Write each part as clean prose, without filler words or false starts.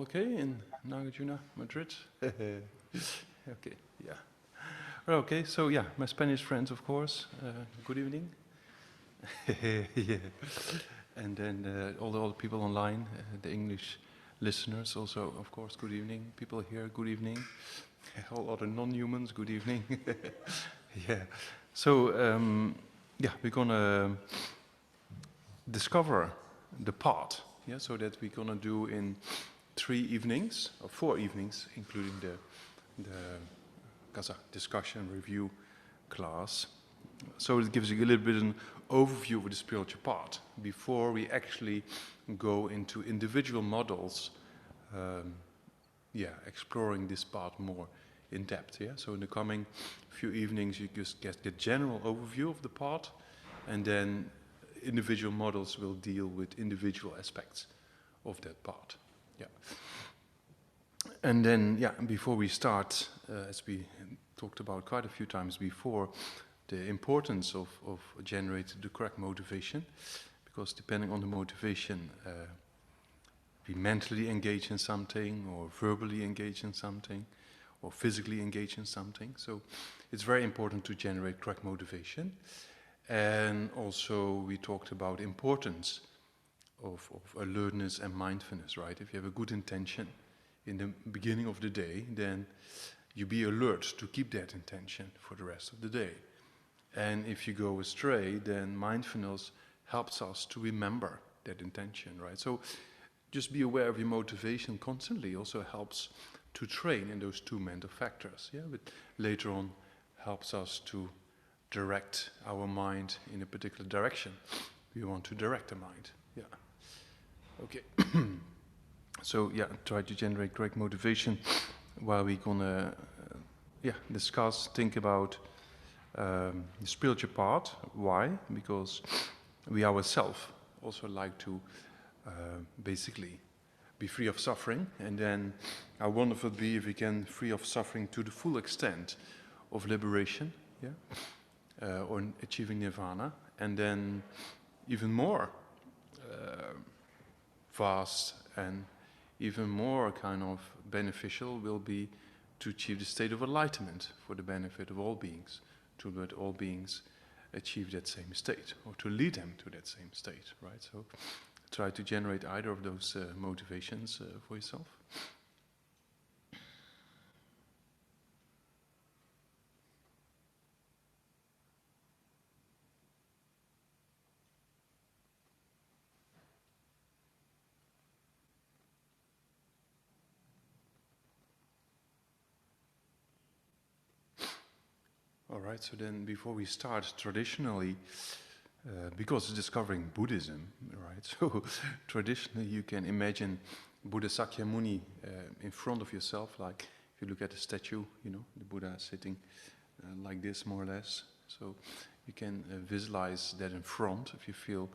all okay in Nagarjuna, Madrid? Okay, yeah. Well, okay, so yeah, my Spanish friends, of course, good evening. Yeah. And then all the people online, the English listeners also, of course, good evening. People here, good evening. All other non-humans, good evening. Yeah. So, yeah, we're gonna discover the path, yeah, so that we're gonna do in 3 evenings, or 4 evenings, including the Kazakh discussion review class. So it gives you a little bit an overview of the spiritual path before we actually go into individual models, yeah, exploring this path more in depth. Yeah, so in the coming few evenings, you just get the general overview of the path, and then individual models will deal with individual aspects of that path. Yeah. And then, yeah, before we start, as we talked about quite a few times before, the importance of generating the correct motivation, because depending on the motivation, we mentally engage in something, or verbally engage in something, or physically engage in something. So it's very important to generate correct motivation. And also we talked about importance of alertness and mindfulness, right? If you have a good intention in the beginning of the day, then you be alert to keep that intention for the rest of the day. And if you go astray, then mindfulness helps us to remember that intention, right? So just be aware of your motivation constantly also helps to train in those 2 mental factors, yeah? But later on helps us to direct our mind in a particular direction. We want to direct the mind, yeah. Okay. So yeah, try to generate correct motivation while we're gonna yeah, discuss, think about the spiritual path. Why? Because we ourselves also like to basically be free of suffering, and then how wonderful it would be if we can free of suffering to the full extent of liberation, yeah, or achieving nirvana, and then even more vast and even more kind of beneficial will be to achieve the state of enlightenment for the benefit of all beings, to let all beings achieve that same state, or to lead them to that same state, right? So try to generate either of those motivations for yourself. All right, so then before we start, traditionally, because it's discovering Buddhism, right? So traditionally you can imagine Buddha Shakyamuni in front of yourself, like if you look at a statue, you know, the Buddha sitting like this more or less. So you can visualize that in front if you feel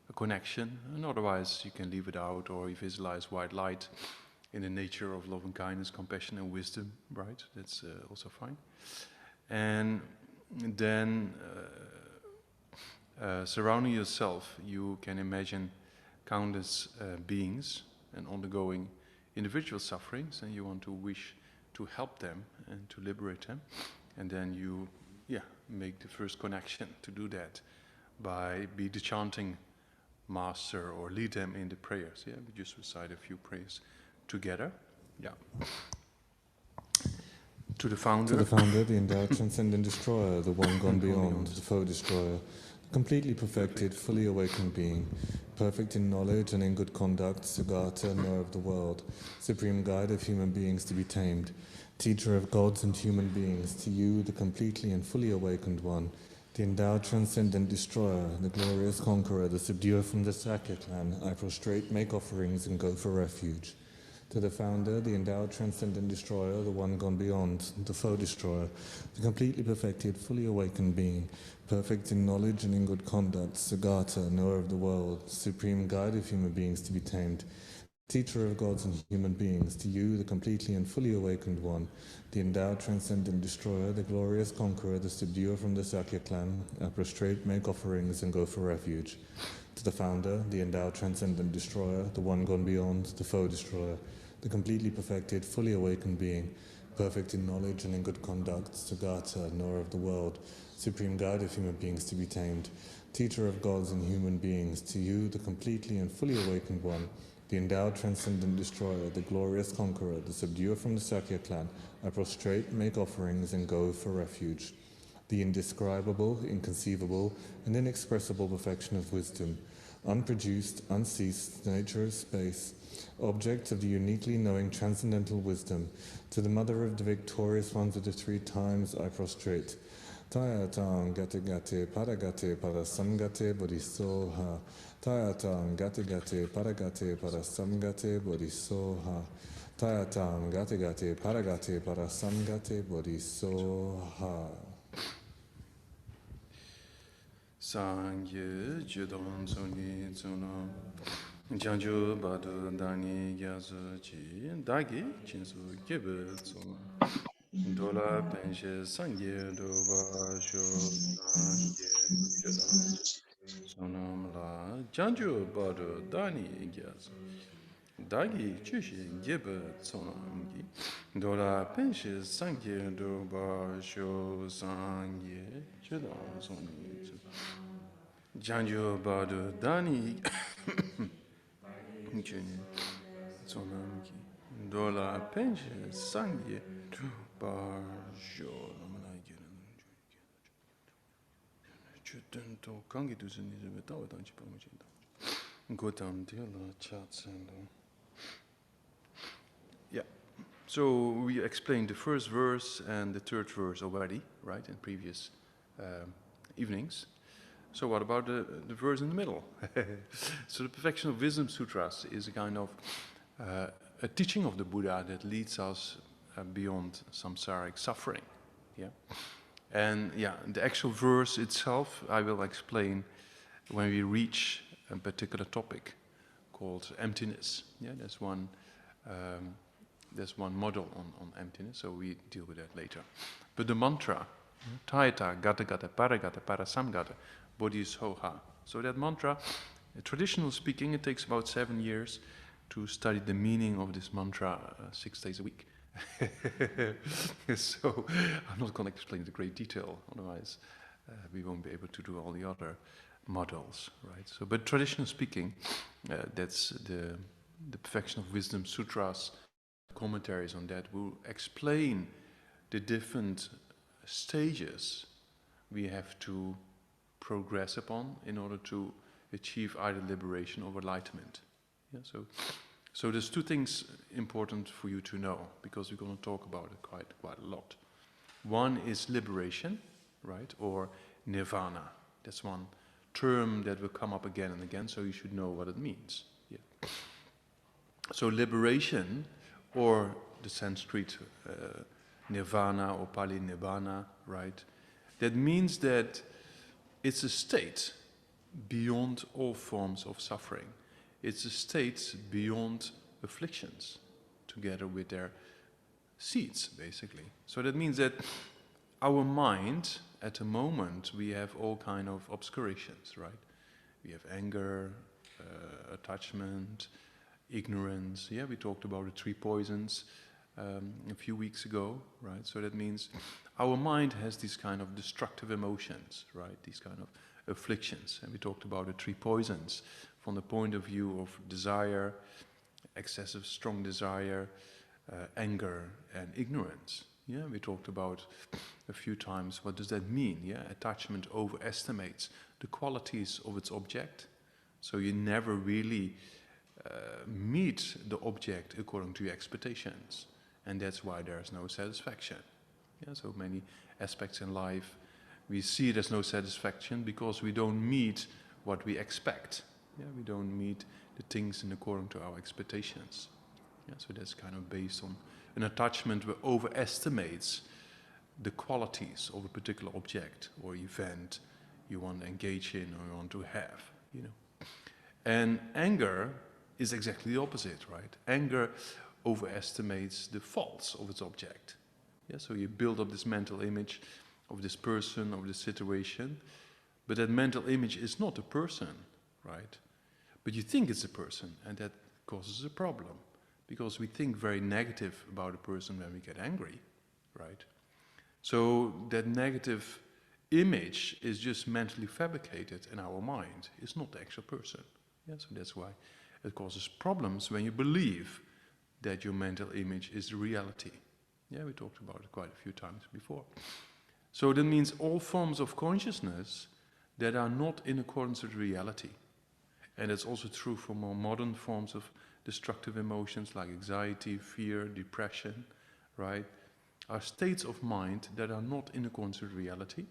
a connection, and otherwise you can leave it out, or you visualize white light in the nature of love and kindness, compassion and wisdom, right? That's also fine. And then surrounding yourself, you can imagine countless beings and undergoing individual sufferings, and you want to wish to help them and to liberate them. And then you, yeah, make the first connection to do that by be the chanting master or lead them in the prayers. Yeah, we just recite a few prayers together. Yeah. To the founder, the endowed transcendent destroyer, the one gone beyond, the foe destroyer, the completely perfected, fully awakened being, perfect in knowledge and in good conduct, Sagata, knower of the world, supreme guide of human beings to be tamed, teacher of gods and human beings, to you, the completely and fully awakened one, the endowed transcendent destroyer, the glorious conqueror, the subduer from the Sakya clan, I prostrate, make offerings and go for refuge. To the founder, the endowed transcendent destroyer, the one gone beyond, the foe destroyer, the completely perfected, fully awakened being, perfect in knowledge and in good conduct, Sagata, knower of the world, supreme guide of human beings to be tamed, teacher of gods and human beings, to you, the completely and fully awakened one, the endowed transcendent destroyer, the glorious conqueror, the subduer from the Sakya clan, I prostrate, make offerings and go for refuge. To the founder, the endowed transcendent destroyer, the one gone beyond, the foe destroyer, the completely perfected, fully awakened being, perfect in knowledge and in good conduct, Sugata, knower of the world, supreme guide of human beings to be tamed, teacher of gods and human beings, to you, the completely and fully awakened one, the endowed transcendent destroyer, the glorious conqueror, the subduer from the Sakya clan, I prostrate, make offerings, and go for refuge. The indescribable, inconceivable, and inexpressible perfection of wisdom, unproduced, unceased, nature of space, object of the uniquely knowing transcendental wisdom, to the mother of the victorious ones of the three times I prostrate. Tayatang gate gate paragate parasamgate bodhisoha. Tayatang gate gate paragate parasamgate bodhisoha. Tayatang gate gate paragate parasamgate bodhisoha. Sangye jidon soni tsuno janju badu dani yazu chi dagi chinsu gebe tsuno dola penshe sangye doba sho sangye jidon sonam la janju badu dani yazu dagi chushi gebe tsuno dola penshe sangye doba sho sangye jidon soni Janjo Badu Dani Sonamki Dola Penche Sangye Barjo Chutento Kangi to Zenizabetawa Danchipamachina Gotam Dilla Chatsendo. Yeah. So we explained the first verse and the third verse already, right, in previous evenings. So what about the verse in the middle? So the Perfection of Wisdom Sutras is a kind of a teaching of the Buddha that leads us beyond samsaric suffering. Yeah, and yeah, the actual verse itself I will explain when we reach a particular topic called emptiness. Yeah, there's one model on emptiness, so we deal with that later. But the mantra, Taita Gata Gata Paragata Parasamgata Bodhisoha. So that mantra, traditionally speaking, it takes about 7 years to study the meaning of this mantra 6 days a week. So I'm not going to explain it in great detail, otherwise we won't be able to do all the other models, right? So, but traditionally speaking, that's the Perfection of Wisdom Sutras. Commentaries on that will explain the different stages we have to progress upon in order to achieve either liberation or enlightenment. Yeah, so there's two things important for you to know, because we're going to talk about it quite a lot. One is liberation, right, or nirvana. That's one term that will come up again and again, so you should know what it means. Yeah. So liberation, or the Sanskrit nirvana or Pali nibbana, right, that means that it's a state beyond all forms of suffering. It's a state beyond afflictions, together with their seeds, basically. So that means that our mind, at the moment, we have all kind of obscurations, right? We have anger, attachment, ignorance. Yeah, we talked about the 3 poisons a few weeks ago, right? So that means our mind has these kind of destructive emotions, right? These kind of afflictions. And we talked about the 3 poisons from the point of view of desire, excessive strong desire, anger and ignorance. Yeah, we talked about a few times, what does that mean? Yeah, attachment overestimates the qualities of its object. So you never really meet the object according to your expectations. And that's why there's no satisfaction. Yeah, so many aspects in life, we see there's no satisfaction because we don't meet what we expect. Yeah, we don't meet the things in according to our expectations. Yeah, so that's kind of based on an attachment that overestimates the qualities of a particular object or event you want to engage in or you want to have, you know. And anger is exactly the opposite, right? Anger overestimates the faults of its object. Yeah, so you build up this mental image of this person, of this situation, but that mental image is not a person, right? But you think it's a person, and that causes a problem, because we think very negative about a person when we get angry, right? So that negative image is just mentally fabricated in our mind. It's not the actual person. Yeah, so that's why it causes problems when you believe that your mental image is the reality. Yeah, we talked about it quite a few times before. So that means all forms of consciousness that are not in accordance with reality. And it's also true for more modern forms of destructive emotions like anxiety, fear, depression, right? Are states of mind that are not in accordance with reality.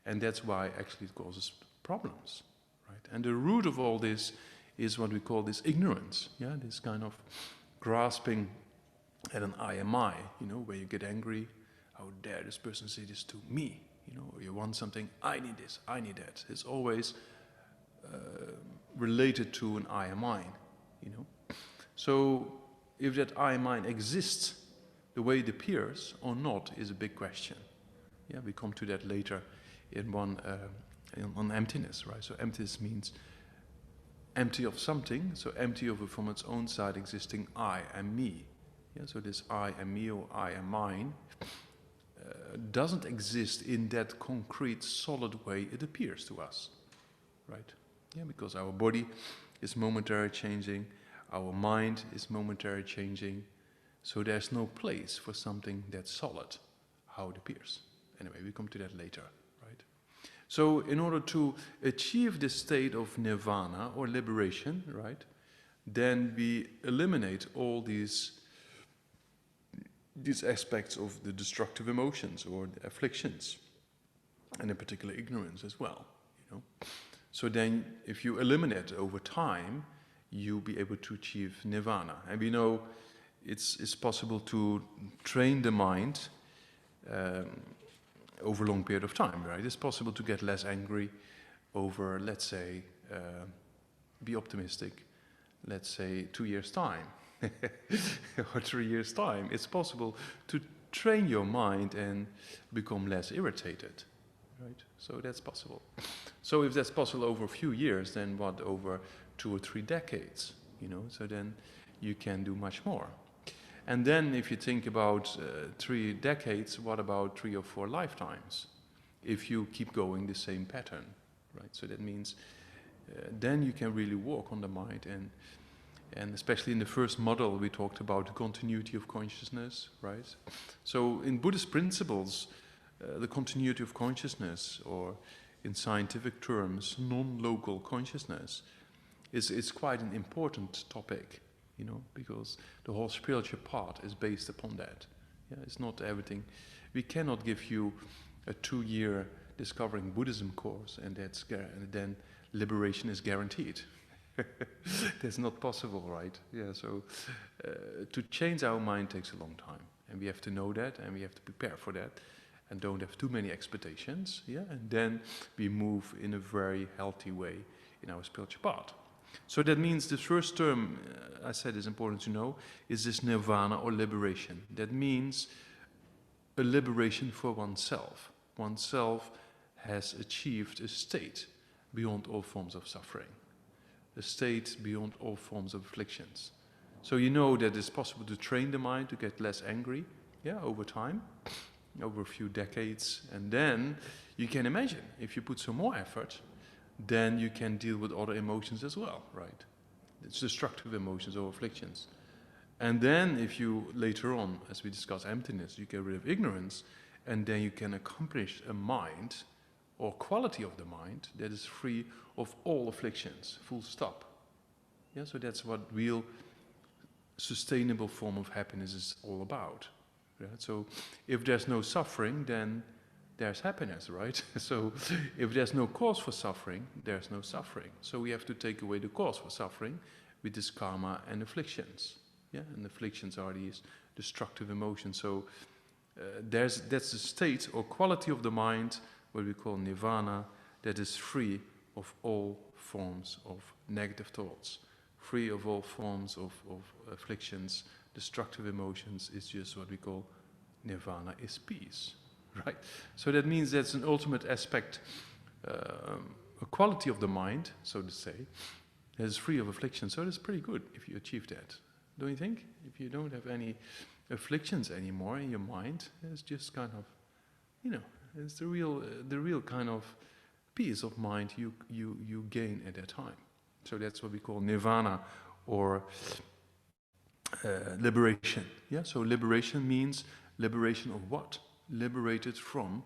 And that's why actually it causes problems, right? And the root of all this is what we call this ignorance, yeah? This kind of grasping at an I am I, you know, where you get angry, how dare this person say this to me, you know, or you want something, I need this, I need that. It's always related to an I am I, you know. So if that I am I exists the way it appears or not is a big question. Yeah, we come to that later in on emptiness, right? So emptiness means empty of something, so empty of it from its own side existing I and me. Yeah, so this I and me or I and mine doesn't exist in that concrete, solid way it appears to us, right? Yeah, because our body is momentarily changing, our mind is momentarily changing, so there's no place for something that's solid, how it appears. Anyway, we come to that later, right? So in order to achieve this state of nirvana or liberation, right, then we eliminate all these aspects of the destructive emotions or the afflictions, and in particular ignorance as well, you know. So then if you eliminate over time, you'll be able to achieve nirvana. And we know it's possible to train the mind over a long period of time, right? It's possible to get less angry over, let's say, be optimistic, let's say 2 years' time or 3 years' time. It's possible to train your mind and become less irritated, right? So that's possible. So if that's possible over a few years, then what over 2 or 3 decades, you know? So then you can do much more. And then if you think about 3 decades, what about 3 or 4 lifetimes? If you keep going the same pattern, right? So that means then you can really work on the mind, and especially in the first model we talked about the continuity of consciousness, right? So in Buddhist principles, the continuity of consciousness, or in scientific terms, non-local consciousness, is quite an important topic, you know, because the whole spiritual part is based upon that. Yeah, it's not everything. We cannot give you a 2-year discovering Buddhism course and then liberation is guaranteed. That's not possible, right? Yeah, so to change our mind takes a long time, and we have to know that, and we have to prepare for that, and don't have too many expectations, yeah? And then we move in a very healthy way in our spiritual path. So that means the first term, I said is important to know, is this nirvana or liberation. That means a liberation for oneself. Oneself has achieved a state beyond all forms of suffering, a state beyond all forms of afflictions. So you know that it's possible to train the mind to get less angry, yeah, over time, over a few decades, and then you can imagine if you put some more effort, then you can deal with other emotions as well, right? It's destructive emotions or afflictions. And then if you, later on, as we discuss emptiness, you get rid of ignorance, and then you can accomplish a mind, or quality of the mind, that is free of all afflictions, full stop. Yeah, so that's what real sustainable form of happiness is all about. Right? So if there's no suffering, then there's happiness, right? So if there's no cause for suffering, there's no suffering. So we have to take away the cause for suffering, with this karma and afflictions. Yeah, and afflictions are these destructive emotions. So that's the state or quality of the mind, what we call nirvana, that is free of all forms of negative thoughts, free of all forms of afflictions, destructive emotions. Is just what we call nirvana, is peace, right? So that means that's an ultimate aspect, a quality of the mind, so to say, that is free of affliction. So that's pretty good if you achieve that. don't you think? If you don't have any afflictions anymore in your mind, it's just kind of, you know, it's the real kind of peace of mind you gain at that time. So that's what we call nirvana, or liberation. Yeah. So liberation means liberation of what? Liberated from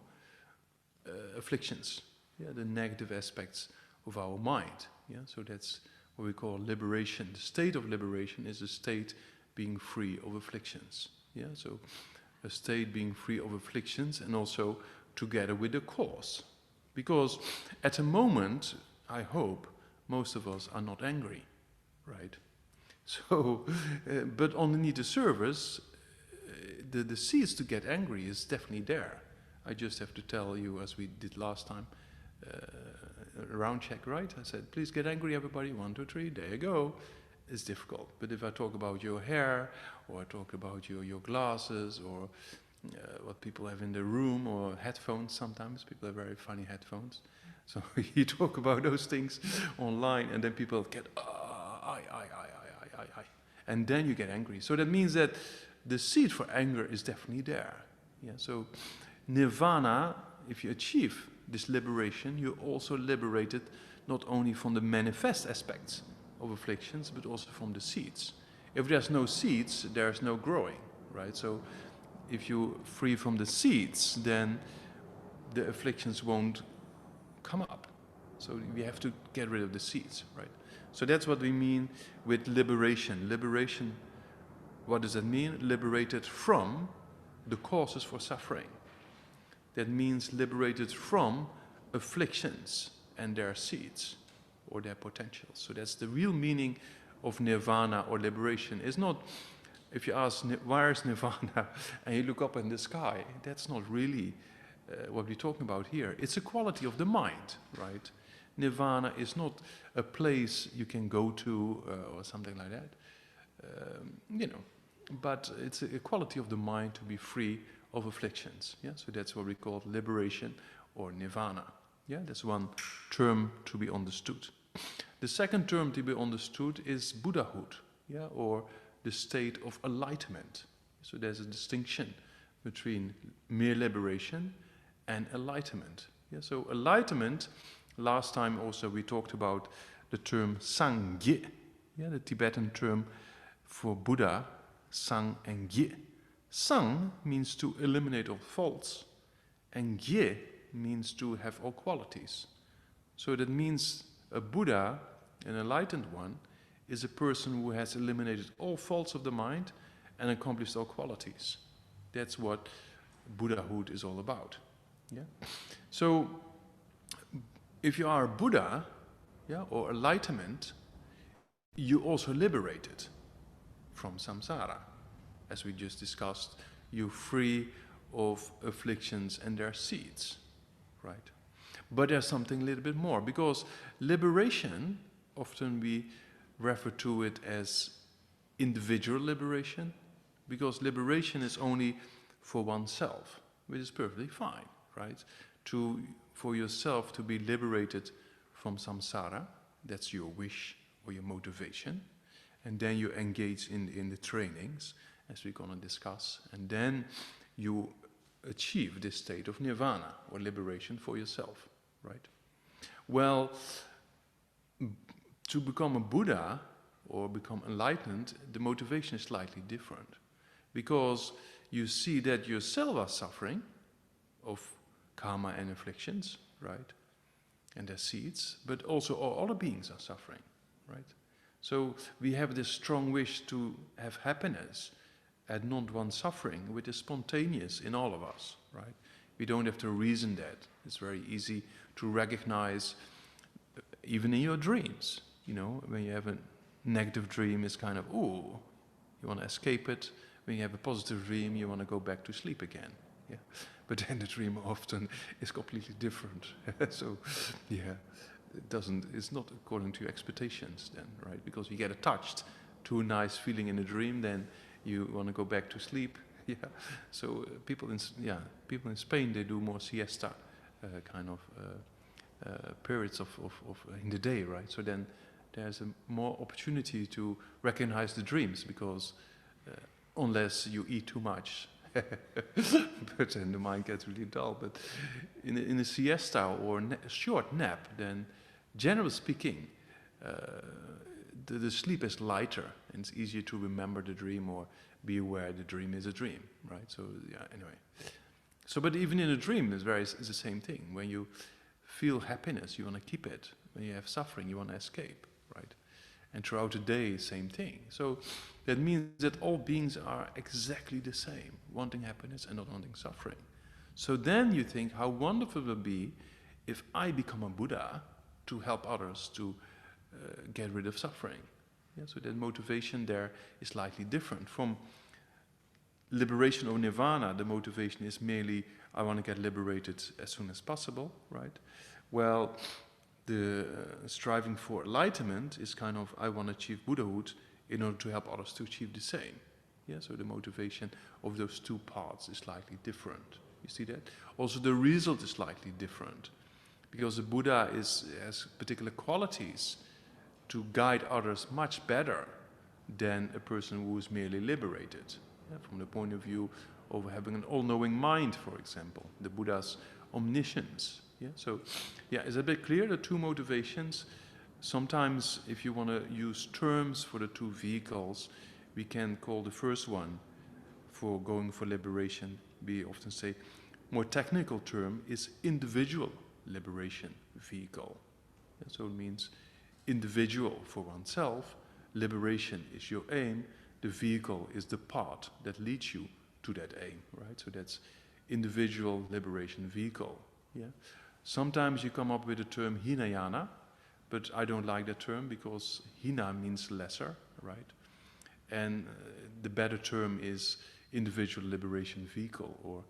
afflictions. Yeah, the negative aspects of our mind. Yeah. So that's what we call liberation. The state of liberation is a state being free of afflictions. Yeah. So a state being free of afflictions, and also together with the cause. Because at the moment, I hope, most of us are not angry, right? So, but underneath the surface, the seeds to get angry is definitely there. I just have to tell you, as we did last time, a round check, right? I said, please get angry, everybody, 1, 2, 3, there you go. It's difficult. But if I talk about your hair, or I talk about your glasses, or what people have in their room, or headphones sometimes, people have very funny headphones. So you talk about those things online, and then people get, I. And then you get angry. So that means that the seed for anger is definitely there. Yeah. So nirvana, if you achieve this liberation, you're also liberated not only from the manifest aspects of afflictions, but also from the seeds. If there's no seeds, there's no growing, right? So if you're free from the seeds, then the afflictions won't come up. So we have to get rid of the seeds, right? So that's what we mean with liberation. Liberation, what does that mean? Liberated from the causes for suffering. That means liberated from afflictions and their seeds, or their potentials. So that's the real meaning of nirvana or liberation. It's not, if you ask, where is nirvana, and you look up in the sky, that's not really what we're talking about here. It's a quality of the mind, right? Nirvana is not a place you can go to or something like that, you know, but it's a quality of the mind to be free of afflictions. Yeah, so that's what we call liberation or nirvana. Yeah, that's one term to be understood. The second term to be understood is Buddhahood, yeah, or the state of enlightenment. So there's a distinction between mere liberation and enlightenment. Yeah, so enlightenment, last time also we talked about the term Sangye, yeah, the Tibetan term for Buddha, Sang and Gye. Sang means to eliminate all faults, and Gye means to have all qualities. So that means a Buddha, an enlightened one, is a person who has eliminated all faults of the mind and accomplished all qualities. That's what Buddhahood is all about. Yeah? So if you are a Buddha, yeah, or enlightenment, you also liberated from samsara. As we just discussed, you're free of afflictions and their seeds, right? But there's something a little bit more, because liberation, often we refer to it as individual liberation, because liberation is only for oneself, which is perfectly fine, right? For yourself to be liberated from samsara, that's your wish or your motivation, and then you engage in the trainings, as we're going to discuss, and then you achieve this state of nirvana or liberation for yourself, right? Well, to become a Buddha or become enlightened, the motivation is slightly different, because you see that yourself are suffering of karma and afflictions, right? And their seeds, but also all other beings are suffering, right? So we have this strong wish to have happiness and not one suffering, which is spontaneous in all of us, right? We don't have to reason that. It's very easy to recognize, even in your dreams. You know, when you have a negative dream, it's kind of, ooh, you want to escape it. When you have a positive dream, you want to go back to sleep again. Yeah, but then the dream often is completely different. So, yeah, it's not according to your expectations then, right? Because you get attached to a nice feeling in a dream, then you want to go back to sleep. Yeah. So people in Spain, they do more siesta kind of periods of in the day, right? So then there's a more opportunity to recognize the dreams, because unless you eat too much, but then the mind gets really dull. But in a siesta or a short nap, then generally speaking, the sleep is lighter, and it's easier to remember the dream or be aware the dream is a dream, right? So yeah, anyway. So, but even in a dream, it's the same thing. When you feel happiness, you want to keep it. When you have suffering, you want to escape, right? And throughout the day, same thing. So that means that all beings are exactly the same, wanting happiness and not wanting suffering. So then you think how wonderful it would be if I become a Buddha to help others to get rid of suffering. Yeah, so that motivation there is slightly different. From liberation or nirvana, the motivation is merely, I want to get liberated as soon as possible, right? Well, the striving for enlightenment is kind of, I want to achieve Buddhahood in order to help others to achieve the same. Yeah, so the motivation of those two paths is slightly different. You see that? Also, the result is slightly different, because the Buddha has particular qualities to guide others much better than a person who is merely liberated. Yeah, from the point of view of having an all-knowing mind, for example, the Buddha's omniscience. Yeah, so yeah, is that a bit clear? The two motivations. Sometimes, if you want to use terms for the two vehicles, we can call the first one for going for liberation. We often say, more technical term is individual liberation vehicle. Yeah, so it means individual for oneself. Liberation is your aim. The vehicle is the path that leads you to that aim, right? So that's individual liberation vehicle. Yeah. Sometimes you come up with the term Hinayana, but I don't like that term because Hina means lesser, right? And the better term is individual liberation vehicle, or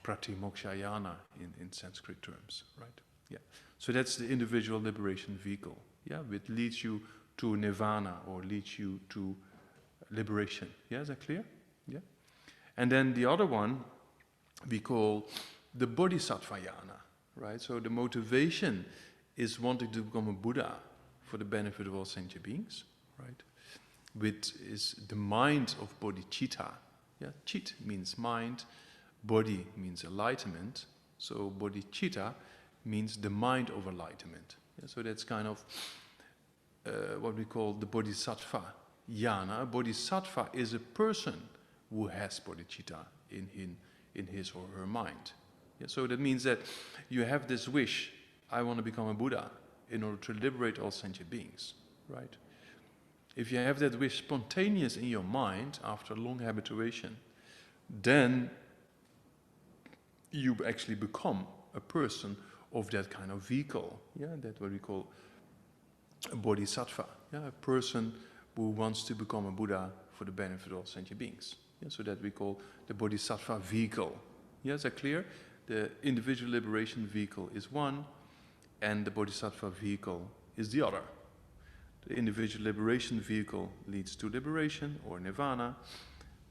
Pratimokshayana in Sanskrit terms, right? Yeah. So that's the individual liberation vehicle, yeah, which leads you to nirvana or leads you to liberation. Yeah, is that clear? Yeah. And then the other one we call the bodhisattvayana, right? So the motivation is wanting to become a Buddha for the benefit of all sentient beings, right? Which is the mind of bodhicitta. Yeah, chit means mind, body means enlightenment. So bodhicitta means the mind of enlightenment. Yeah, so that's kind of what we call the bodhisattva yana. A bodhisattva is a person who has bodhicitta in his or her mind. Yeah, so that means that you have this wish, I want to become a Buddha in order to liberate all sentient beings, right? If you have that wish spontaneous in your mind after long habituation, then you actually become a person of that kind of vehicle. Yeah, that's what we call a bodhisattva. Yeah, a person who wants to become a Buddha for the benefit of all sentient beings. Yeah, so that we call the bodhisattva vehicle. Yeah, is that clear? The individual liberation vehicle is one, and the bodhisattva vehicle is the other. The individual liberation vehicle leads to liberation or nirvana.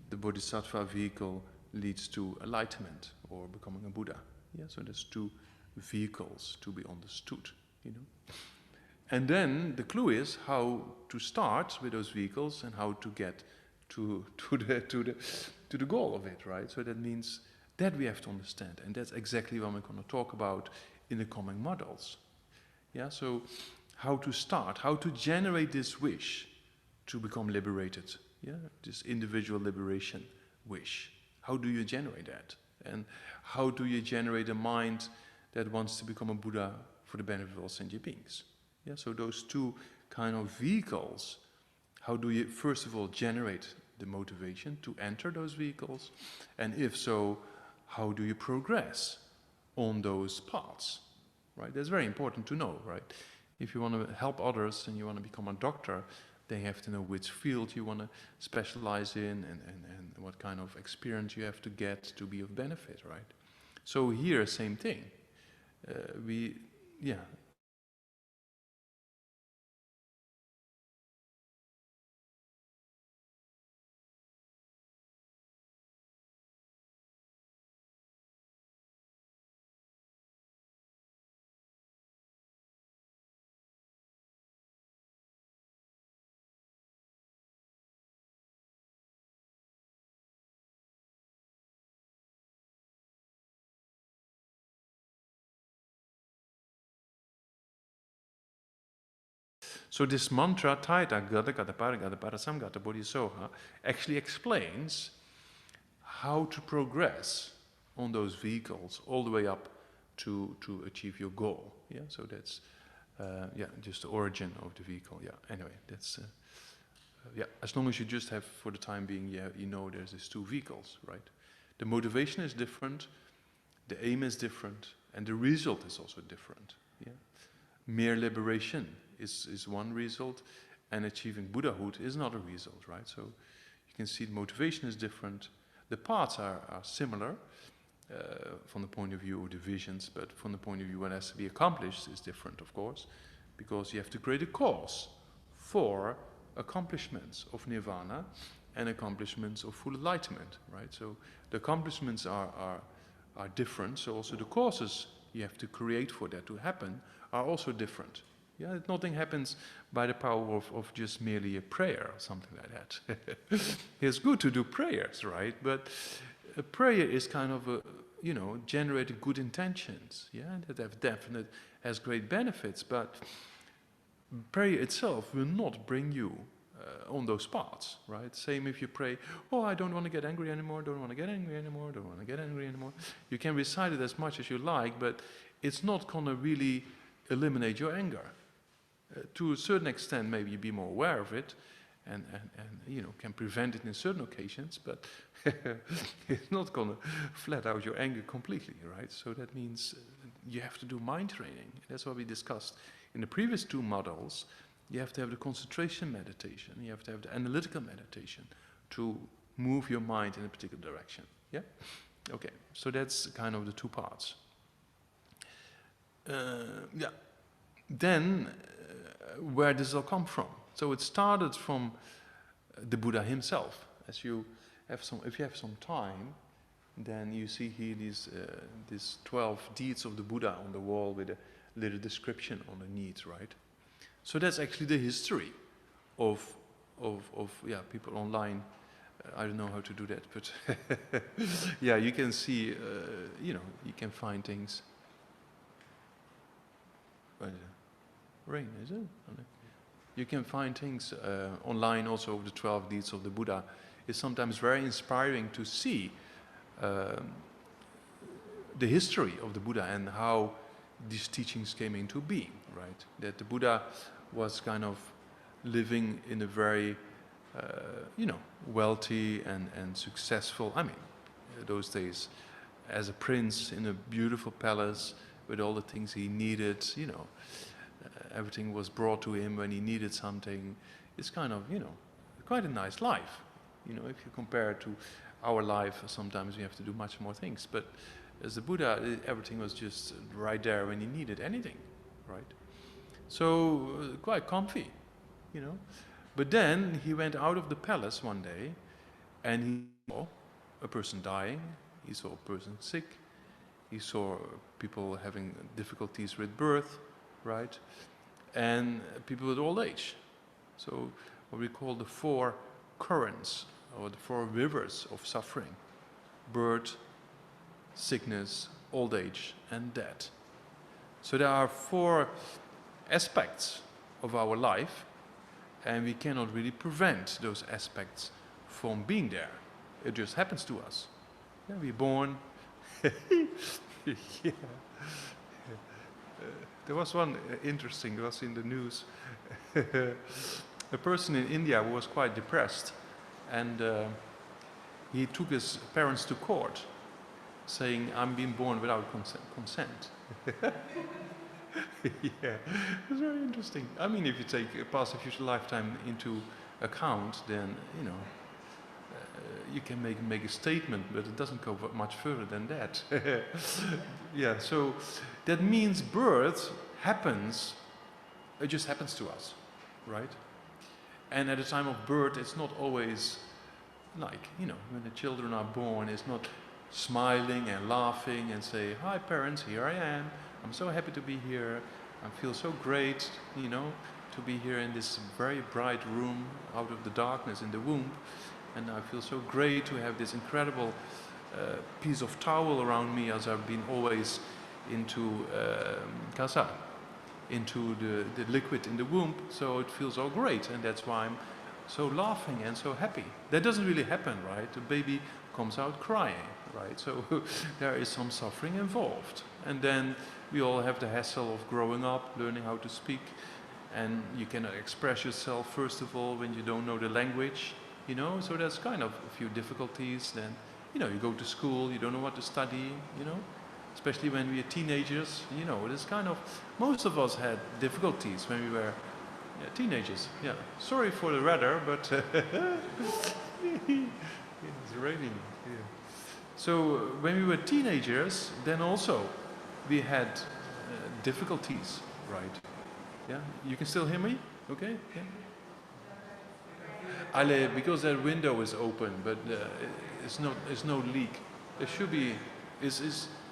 The bodhisattva vehicle leads to enlightenment or becoming a Buddha. Yeah, so there's two vehicles to be understood, you know. And then the clue is how to start with those vehicles and how to get to the goal of it, right? So that means that we have to understand, and that's exactly what we're going to talk about in the coming models. Yeah, so how to start, how to generate this wish to become liberated. Yeah, this individual liberation wish. How do you generate that? And how do you generate a mind that wants to become a Buddha for the benefit of all sentient beings? Yeah, so those two kind of vehicles, how do you first of all generate the motivation to enter those vehicles? And if so, how do you progress on those paths? Right? That's very important to know, right? If you want to help others and you want to become a doctor, they have to know which field you want to specialize in and what kind of experience you have to get to be of benefit, right? So here, same thing. Yeah, So this mantra, Taita Gata Gata Para Gata Para Samgata Bodhisoha, actually explains how to progress on those vehicles all the way up to achieve your goal. Yeah, so that's yeah, just the origin of the vehicle. Yeah, anyway, that's yeah. As long as you just have, for the time being, yeah, you know there's these two vehicles, right? The motivation is different, the aim is different, and the result is also different. Yeah, mere liberation is one result, and achieving Buddhahood is another result, right? So you can see the motivation is different. The paths are similar from the point of view of the visions, but from the point of view what has to be accomplished is different, of course, because you have to create a cause for accomplishments of nirvana and accomplishments of full enlightenment, right? So the accomplishments are different, so also the causes you have to create for that to happen are also different. Yeah, nothing happens by the power of just merely a prayer or something like that. It's good to do prayers, right? But a prayer is kind of a, you know, generating good intentions, yeah, that have definite, has great benefits, but prayer itself will not bring you on those paths, right? Same if you pray, oh, I don't want to get angry anymore, don't want to get angry anymore, don't want to get angry anymore. You can recite it as much as you like, but it's not going to really eliminate your anger. To a certain extent, maybe you be more aware of it, and you know, can prevent it in certain occasions, but it's not going to flat out your anger completely, right? So that means you have to do mind training. That's what we discussed in the previous two models. You have to have the concentration meditation, you have to have the analytical meditation to move your mind in a particular direction. Yeah? Okay, so that's kind of the two parts. Yeah. Then, where does it all come from? So it started from the Buddha himself. As you have some, if you have some time, then you see here these 12 deeds of the Buddha on the wall with a little description underneath, right? So that's actually the history of yeah, people online. I don't know how to do that, but yeah, you can see, you know, you can find things. Rain, is it? You can find things online also of the 12 deeds of the Buddha. It's sometimes very inspiring to see the history of the Buddha and how these teachings came into being, right? That the Buddha was kind of living in a very, you know, wealthy and successful, I mean, those days, as a prince in a beautiful palace with all the things he needed, you know, everything was brought to him when he needed something. It's kind of, you know, quite a nice life. You know, if you compare it to our life, sometimes we have to do much more things. But as the Buddha, everything was just right there when he needed anything, right? So, quite comfy, you know. But then he went out of the palace one day and he saw a person dying, he saw a person sick, he saw people having difficulties with birth, right? And people with old age. So what we call the four currents or the four rivers of suffering: birth, sickness, old age, and death. So there are four aspects of our life, and we cannot really prevent those aspects from being there. It just happens to us. Yeah, we're born. Yeah. There was one interesting, it was in the news. A person in India who was quite depressed, and he took his parents to court, saying, I'm being born without consent. Yeah, it's very interesting. I mean, if you take a past and future lifetime into account, then, you know, you can make a statement, but it doesn't go much further than that. Yeah, so that means birth happens, it just happens to us, right? And at the time of birth, it's not always like, you know, when the children are born, it's not smiling and laughing and say, hi parents, here I am, I'm so happy to be here, I feel so great, you know, to be here in this very bright room out of the darkness in the womb. And I feel so great to have this incredible piece of towel around me, as I've been always into casa. into the liquid in the womb, so it feels all great, and that's why I'm so laughing and so happy. That doesn't really happen, right? The baby comes out crying, right? So there is some suffering involved. And then we all have the hassle of growing up, learning how to speak, and you cannot express yourself, first of all, when you don't know the language, you know, so there's kind of a few difficulties. Then, you know, you go to school, you don't know what to study, you know, especially when we are teenagers, you know, it's kind of, most of us had difficulties when we were teenagers. Yeah, sorry for the weather, but it's raining. Yeah. So when we were teenagers, then also we had difficulties, right? Yeah, you can still hear me? Okay. Yeah. Because that window is open, but it's no leak. It should be.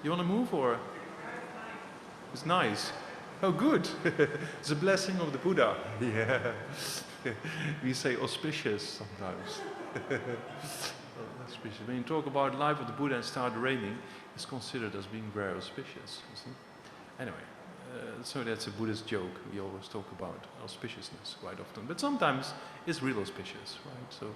You want to move or? It's nice. Oh, good. It's a blessing of the Buddha. Yeah. We say auspicious sometimes. Auspicious. When you talk about life of the Buddha and start raining, it's considered as being very auspicious. You see? Anyway, so that's a Buddhist joke. We always talk about auspiciousness quite often, but sometimes it's real auspicious, right? So,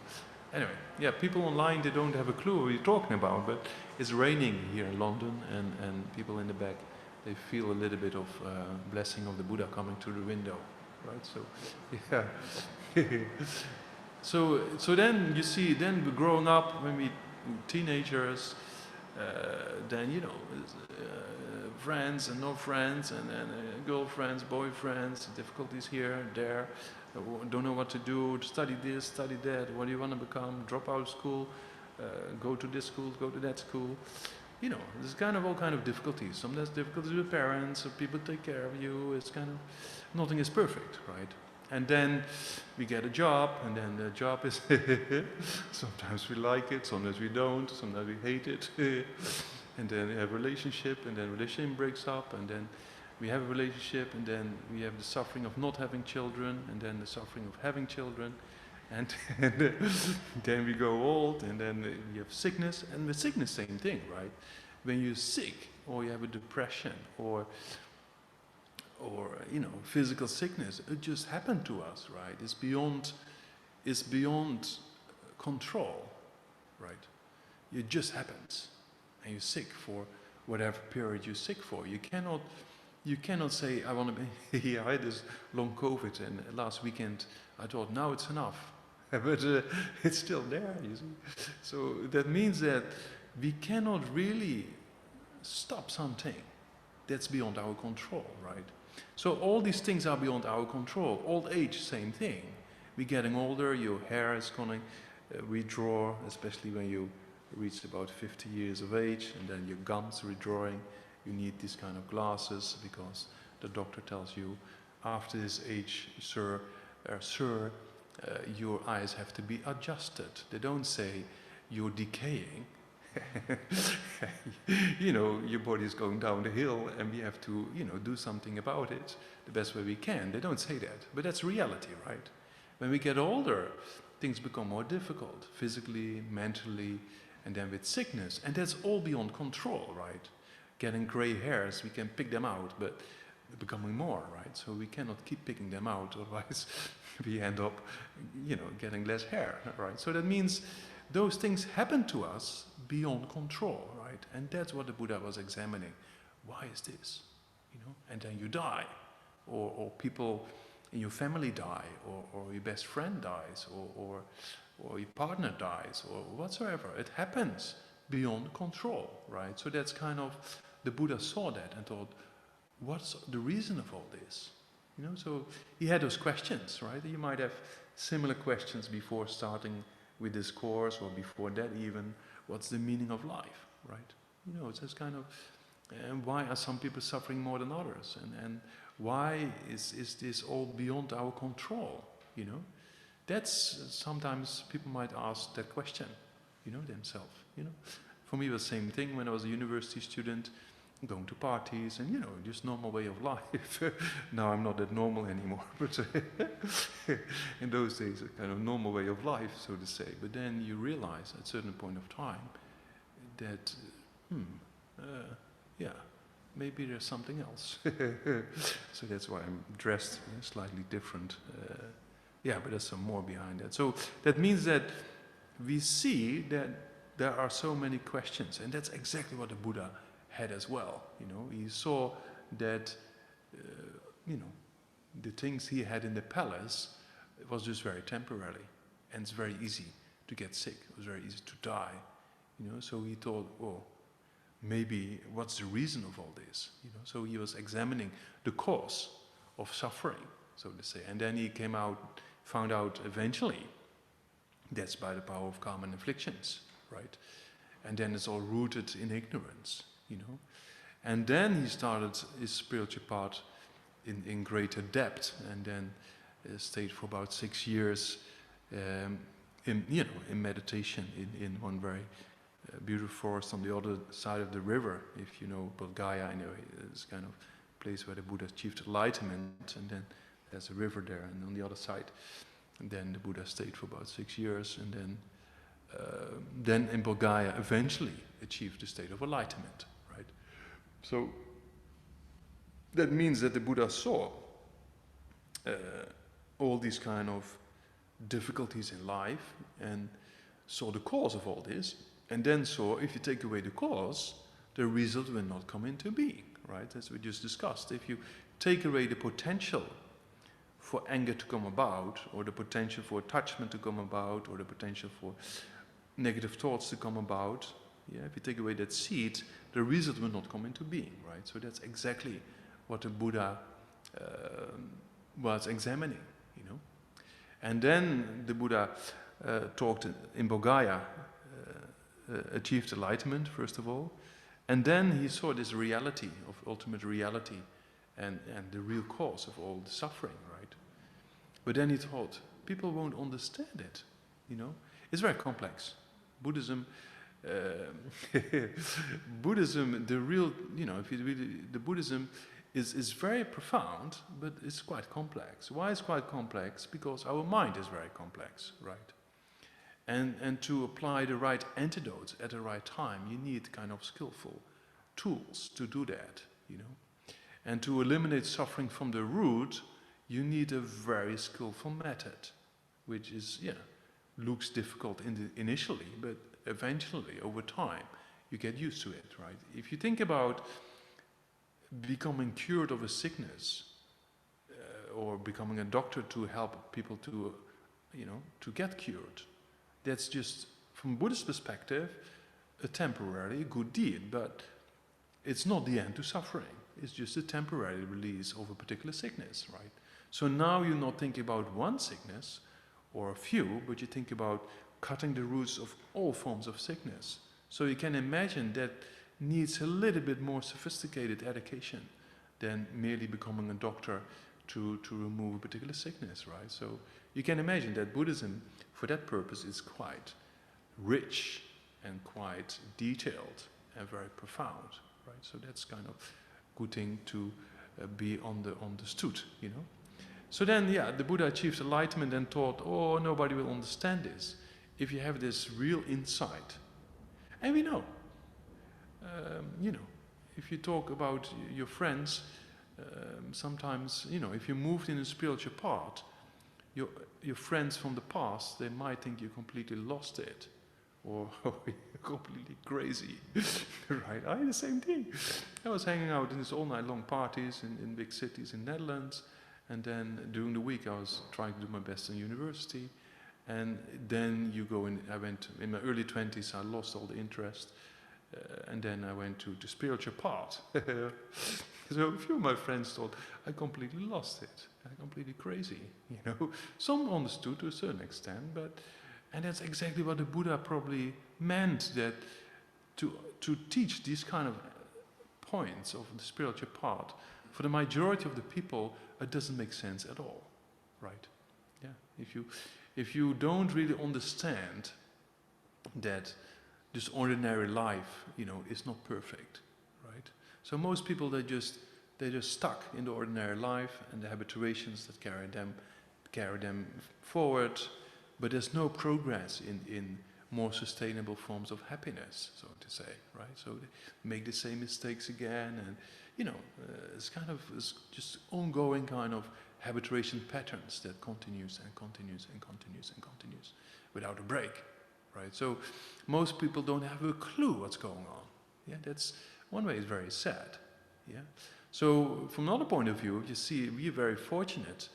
anyway, yeah, people online, they don't have a clue what we're talking about, but it's raining here in London, and people in the back, they feel a little bit of blessing of the Buddha coming through the window, right? So, yeah. So then you see, then we're growing up, when we teenagers, then, you know, friends and no friends, and then girlfriends, boyfriends, difficulties here, there, don't know what to do, study this, study that, what do you want to become, drop out of school, go to this school, go to that school. You know, there's kind of all kind of difficulties. Sometimes difficulties with parents, or people take care of you. It's kind of, nothing is perfect, right? And then we get a job, and then the job is, sometimes we like it, sometimes we don't, sometimes we hate it. And then we have a relationship, and then relationship breaks up, and then we have a relationship, and then we have the suffering of not having children, and then the suffering of having children. And then we go old, and then we have sickness, and with sickness, same thing, right? When you're sick, or you have a depression, or you know, physical sickness, it just happened to us, right? It's beyond control, right? It just happens, and you're sick for whatever period you're sick for. You cannot say, I want to be here. I had this long COVID, and last weekend I thought, now it's enough. But it's still there, you see. So that means that we cannot really stop something that's beyond our control, right? So all these things are beyond our control. Old age, same thing. We're getting older, your hair is going to withdraw, especially when you reach about 50 years of age, and then your gums withdrawing. You need these kind of glasses because the doctor tells you, after this age, sir, your eyes have to be adjusted. They don't say you're decaying. You know, your body is going down the hill, and we have to, you know, do something about it the best way we can. They don't say that, but that's reality, right? When we get older, things become more difficult, physically, mentally, and then with sickness, and that's all beyond control, right? Getting gray hairs, we can pick them out, but they're becoming more, right? So we cannot keep picking them out, otherwise we end up, you know, getting less hair, right? So that means those things happen to us beyond control, right? And that's what the Buddha was examining. Why is this? You know, and then you die, or people in your family die, or your best friend dies, or your partner dies, or whatsoever. It happens beyond control, right? So that's kind of, the Buddha saw that and thought, what's the reason of all this? You know, so he had those questions, right? You might have similar questions before starting with this course, or before that even. What's the meaning of life, right? You know, it's just kind of, and why are some people suffering more than others? And why is this all beyond our control, you know? That's, sometimes people might ask that question, you know, themselves, you know. For me, it was the same thing when I was a university student, going to parties and, you know, just normal way of life. Now I'm not that normal anymore, but in those days, a kind of normal way of life, so to say. But then you realize at a certain point of time that, yeah, maybe there's something else. So that's why I'm dressed slightly different. Yeah, but there's some more behind that. So that means that we see that there are so many questions, and that's exactly what the Buddha had as well. You know, he saw that, you know, the things he had in the palace, it was just very temporary, and it's very easy to get sick. It was very easy to die. You know, so he thought, oh, maybe what's the reason of all this? You know, so he was examining the cause of suffering, so to say, and then he found out eventually that's by the power of karma and afflictions, right? And then it's all rooted in ignorance, you know. And then he started his spiritual path in greater depth, and then stayed for about 6 years in meditation in one very beautiful forest on the other side of the river. If you know BUDDHA, anyway, it's kind of place where the Buddha achieved enlightenment, and then there's a river there, and on the other side. And then the Buddha stayed for about 6 years, and then in BUDDHA eventually achieved the state of enlightenment, right? So that means that the Buddha saw all these kind of difficulties in life and saw the cause of all this, and then saw if you take away the cause, the result will not come into being, right? As we just discussed. If you take away the potential for anger to come about, or the potential for attachment to come about, or the potential for negative thoughts to come about, yeah, if you take away that seed, the result will not come into being, right? So that's exactly what the Buddha was examining, you know. And then the Buddha talked in BUDDHA, achieved enlightenment, first of all, and then he saw this reality of ultimate reality and the real cause of all the suffering, right? But then he thought, people won't understand it, you know. It's very complex. Buddhism, Buddhism, the real, you know, if you really, the Buddhism is very profound, but it's quite complex. Why is it quite complex? Because our mind is very complex, right? And to apply the right antidotes at the right time, you need kind of skillful tools to do that, you know. And to eliminate suffering from the root, you need a very skillful method, which is, yeah, looks difficult initially, but eventually, over time, you get used to it, right? If you think about becoming cured of a sickness, or becoming a doctor to help people to, you know, to get cured, that's just, from Buddhist perspective, a temporary good deed, but it's not the end to suffering. It's just a temporary release of a particular sickness, right? So now you're not thinking about one sickness or a few, but you think about cutting the roots of all forms of sickness. So you can imagine that needs a little bit more sophisticated education than merely becoming a doctor to remove a particular sickness, right? So you can imagine that Buddhism, for that purpose, is quite rich and quite detailed and very profound, right? So that's kind of good thing to be understood, you know. So then, yeah, the Buddha achieved enlightenment and thought, oh, nobody will understand this if you have this real insight. And we know, you know, if you talk about your friends, sometimes, you know, if you moved in a spiritual path, your friends from the past, they might think you completely lost it, or you're completely crazy, right? I had the same thing. I was hanging out in these all-night-long parties in big cities in Netherlands, and then during the week I was trying to do my best in university, and then you go in. I went in my early 20s. I lost all the interest, and then I went to the spiritual path. So a few of my friends thought I completely lost it. I'm completely crazy, you know. Some understood to a certain extent, and that's exactly what the Buddha probably meant, that to teach these kind of points of the spiritual path, for the majority of the people, it doesn't make sense at all, right? Yeah. If you don't really understand that this ordinary life, you know, is not perfect, right? So most people, they're just stuck in the ordinary life and the habituations that carry them forward, but there's no progress in more sustainable forms of happiness, so to say, right? So they make the same mistakes again, and it's kind of just ongoing kind of habituation patterns that continues and continues and continues and continues without a break, right? So most people don't have a clue what's going on. Yeah, that's one way. It's very sad. Yeah. So from another point of view, you see, we are very fortunate,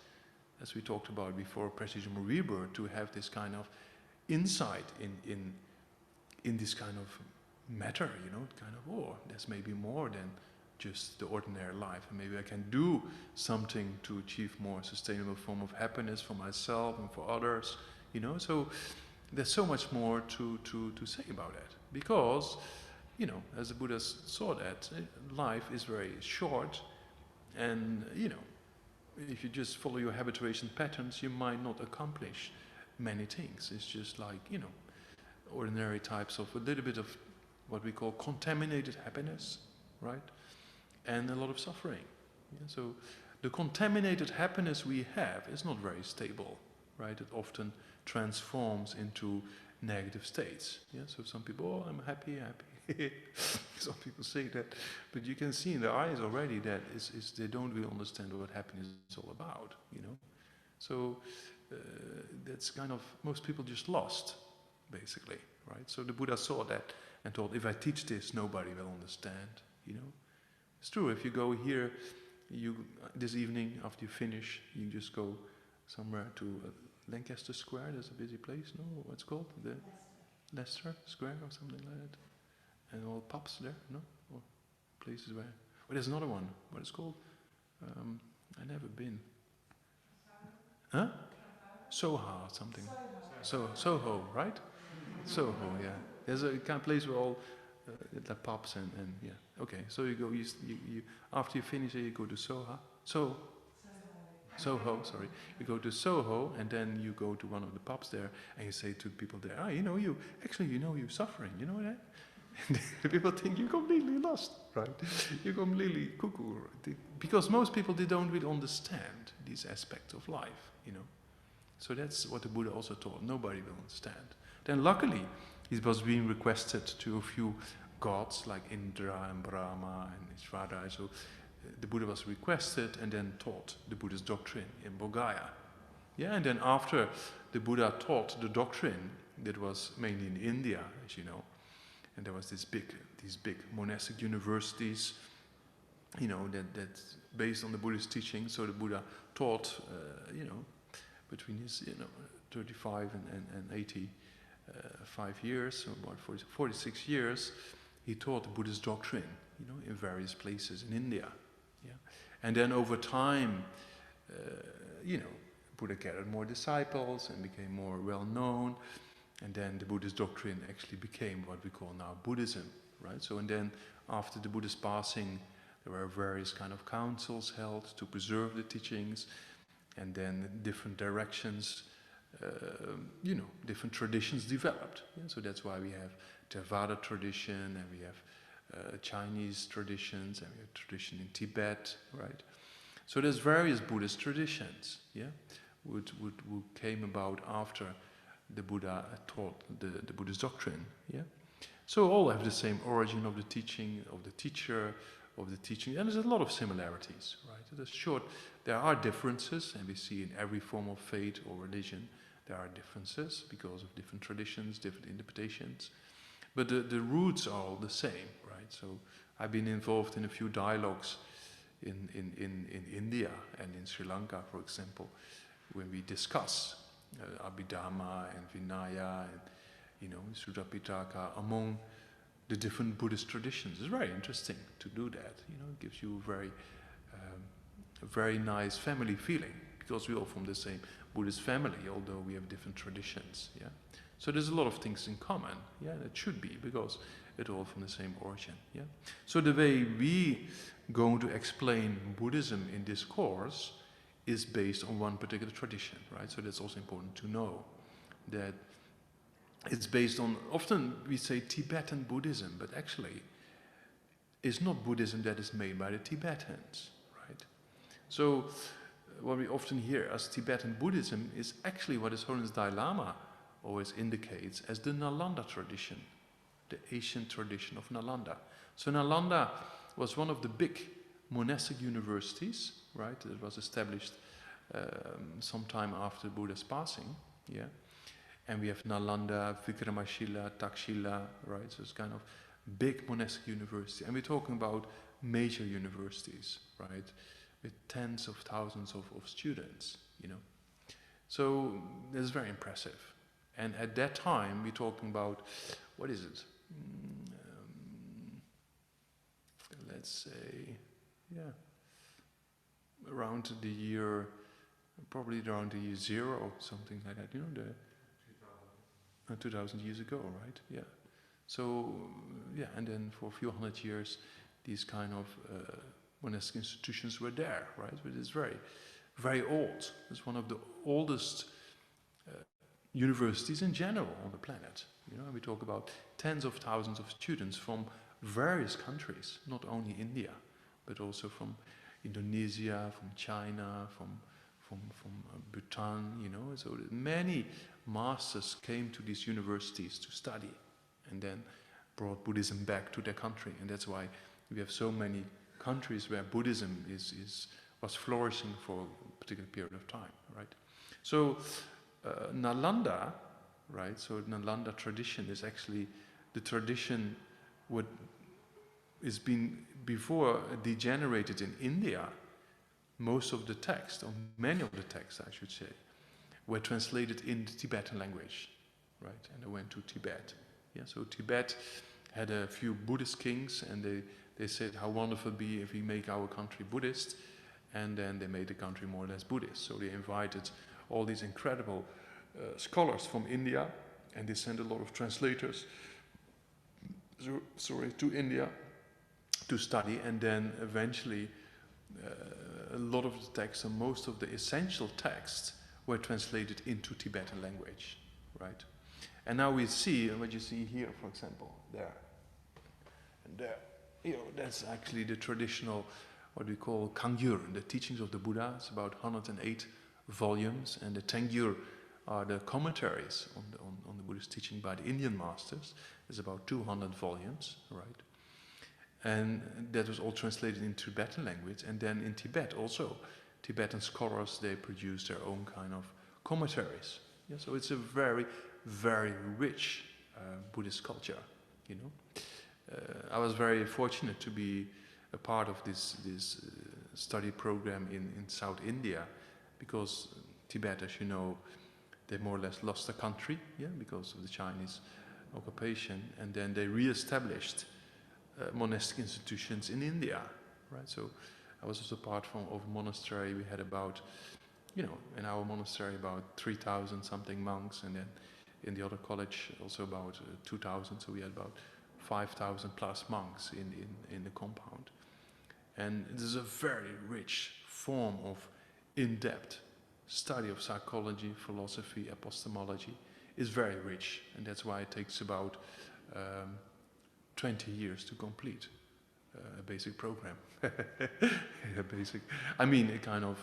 as we talked about before, precision rebirth, to have this kind of insight in this kind of matter. Kind of, oh, there's maybe more than just the ordinary life, and maybe I can do something to achieve more sustainable form of happiness for myself and for others. So there's so much more to say about it, because as the Buddhas saw that life is very short, and if you just follow your habituation patterns, you might not accomplish many things. It's just like ordinary types of a little bit of what we call contaminated happiness, right? And a lot of suffering. Yeah? So the contaminated happiness we have is not very stable, right? It often transforms into negative states. Yeah? So some people, oh, I'm happy. Some people say that, but you can see in their eyes already that they don't really understand what happiness is all about. So that's kind of, most people just lost, basically, right? So the Buddha saw that and thought, if I teach this, nobody will understand. It's true. If you go here, this evening after you finish, you just go somewhere to Lancaster Square. There's a busy place. No, what's it called? The Leicester Square or something like that. And all pubs there. No, or places where. Oh, there's another one. What is it called? I've never been. Huh? Soho, something. Soho, right? Soho, yeah. There's a kind of place where all the pubs and yeah. Okay, so you go. You after you finish it, you go to Soho. Soho, sorry. You go to Soho, and then you go to one of the pubs there, and you say to people there, you're suffering. You know that? And the people think you're completely lost, right? You're completely cuckoo, because most people, they don't really understand these aspects of life. So that's what the Buddha also taught. Nobody will understand. Then luckily, he was being requested to a few gods like Indra and Brahma and Ishvara. So the Buddha was requested and then taught the Buddhist doctrine in Bodh-Gaya. Yeah, and then after the Buddha taught the doctrine, that was mainly in India, as you know, and there was these big monastic universities, that's based on the Buddhist teaching. So the Buddha taught, between his 35 and 85 years, so about 46 years, he taught the Buddhist doctrine, in various places in India. Yeah, and then over time, Buddha gathered more disciples and became more well known, and then the Buddhist doctrine actually became what we call now Buddhism, right? So, and then after the Buddha's passing, there were various kind of councils held to preserve the teachings, and then different directions, different traditions developed. Yeah? So that's why we have Theravada tradition, and we have Chinese traditions, and we have tradition in Tibet, right? So there's various Buddhist traditions, yeah, who came about after the Buddha taught the Buddhist doctrine, yeah. So all have the same origin of the teaching, of the teacher, of the teaching, and there's a lot of similarities, right? It is short. There are differences, and we see in every form of faith or religion there are differences because of different traditions, different interpretations, but the roots are all the same, right? So I've been involved in a few dialogues in India and in Sri Lanka, for example, when we discuss Abhidharma and Vinaya and Sutta Pitaka among the different Buddhist traditions. It's very interesting to do that. It gives you a very nice family feeling, because we all from the same Buddhist family, although we have different traditions. Yeah, so there's a lot of things in common. Yeah, it should be, because it all from the same origin. Yeah, so the way we going to explain Buddhism in this course is based on one particular tradition, right? So that's also important to know that it's based on, often we say Tibetan Buddhism, but actually it's not Buddhism that is made by the Tibetans, right? So what we often hear as Tibetan Buddhism is actually what His Holiness Dalai Lama always indicates as the Nalanda tradition, the ancient tradition of Nalanda. So Nalanda was one of the big monastic universities, right? It was established sometime after Buddha's passing, yeah. And we have Nalanda, Vikramashila, Takshila, right? So it's kind of big monastic university. And we're talking about major universities, right? With tens of thousands of students, you know. So it's very impressive. And at that time, we're talking about, what is it? Let's say, yeah, around the year, probably around the year 0 or something like that, you know, 2000 years ago, right? Yeah. So, yeah, and then for a few hundred years, these kind of monastic institutions were there, right? But it's very, very old. It's one of the oldest universities in general on the planet. You know, and we talk about tens of thousands of students from various countries, not only India, but also from Indonesia, from China, from Bhutan, you know. So many masters came to these universities to study and then brought Buddhism back to their country. And that's why we have so many countries where Buddhism was flourishing for a particular period of time, right? So Nalanda, right? So Nalanda tradition is actually the tradition what is being before degenerated in India. Most of the text, or many of the texts, I should say, were translated in the Tibetan language, right? And they went to Tibet. Yeah, so Tibet had a few Buddhist kings, and they said how wonderful it would be if we make our country Buddhist, and then they made the country more or less Buddhist. So they invited all these incredible scholars from India, and they sent a lot of translators, to India to study, and then eventually a lot of the texts and most of the essential texts were translated into Tibetan language, right? And now we see what you see here, for example, there and there. You know, that's actually the traditional, what we call Kangyur, the teachings of the Buddha. It's about 108 volumes, and the Tengyur are the commentaries on the Buddhist teaching by the Indian masters. It's about 200 volumes, right? And that was all translated in Tibetan language. And then in Tibet also, Tibetan scholars, they produce their own kind of commentaries. Yeah, so it's a very, very rich Buddhist culture, you know. I was very fortunate to be a part of this study program in South India, because Tibet, as you know, they more or less lost the country, yeah, because of the Chinese occupation, and then they re-established monastic institutions in India, right? So I was also part of a monastery. We had about, you know, in our monastery about 3,000 something monks, and then in the other college also about 2,000. So we had about 5,000 plus monks in the compound. And this is a very rich form of in-depth study of psychology, philosophy, epistemology. Is very rich, and that's why it takes about 20 years to complete a basic program. I mean, a kind of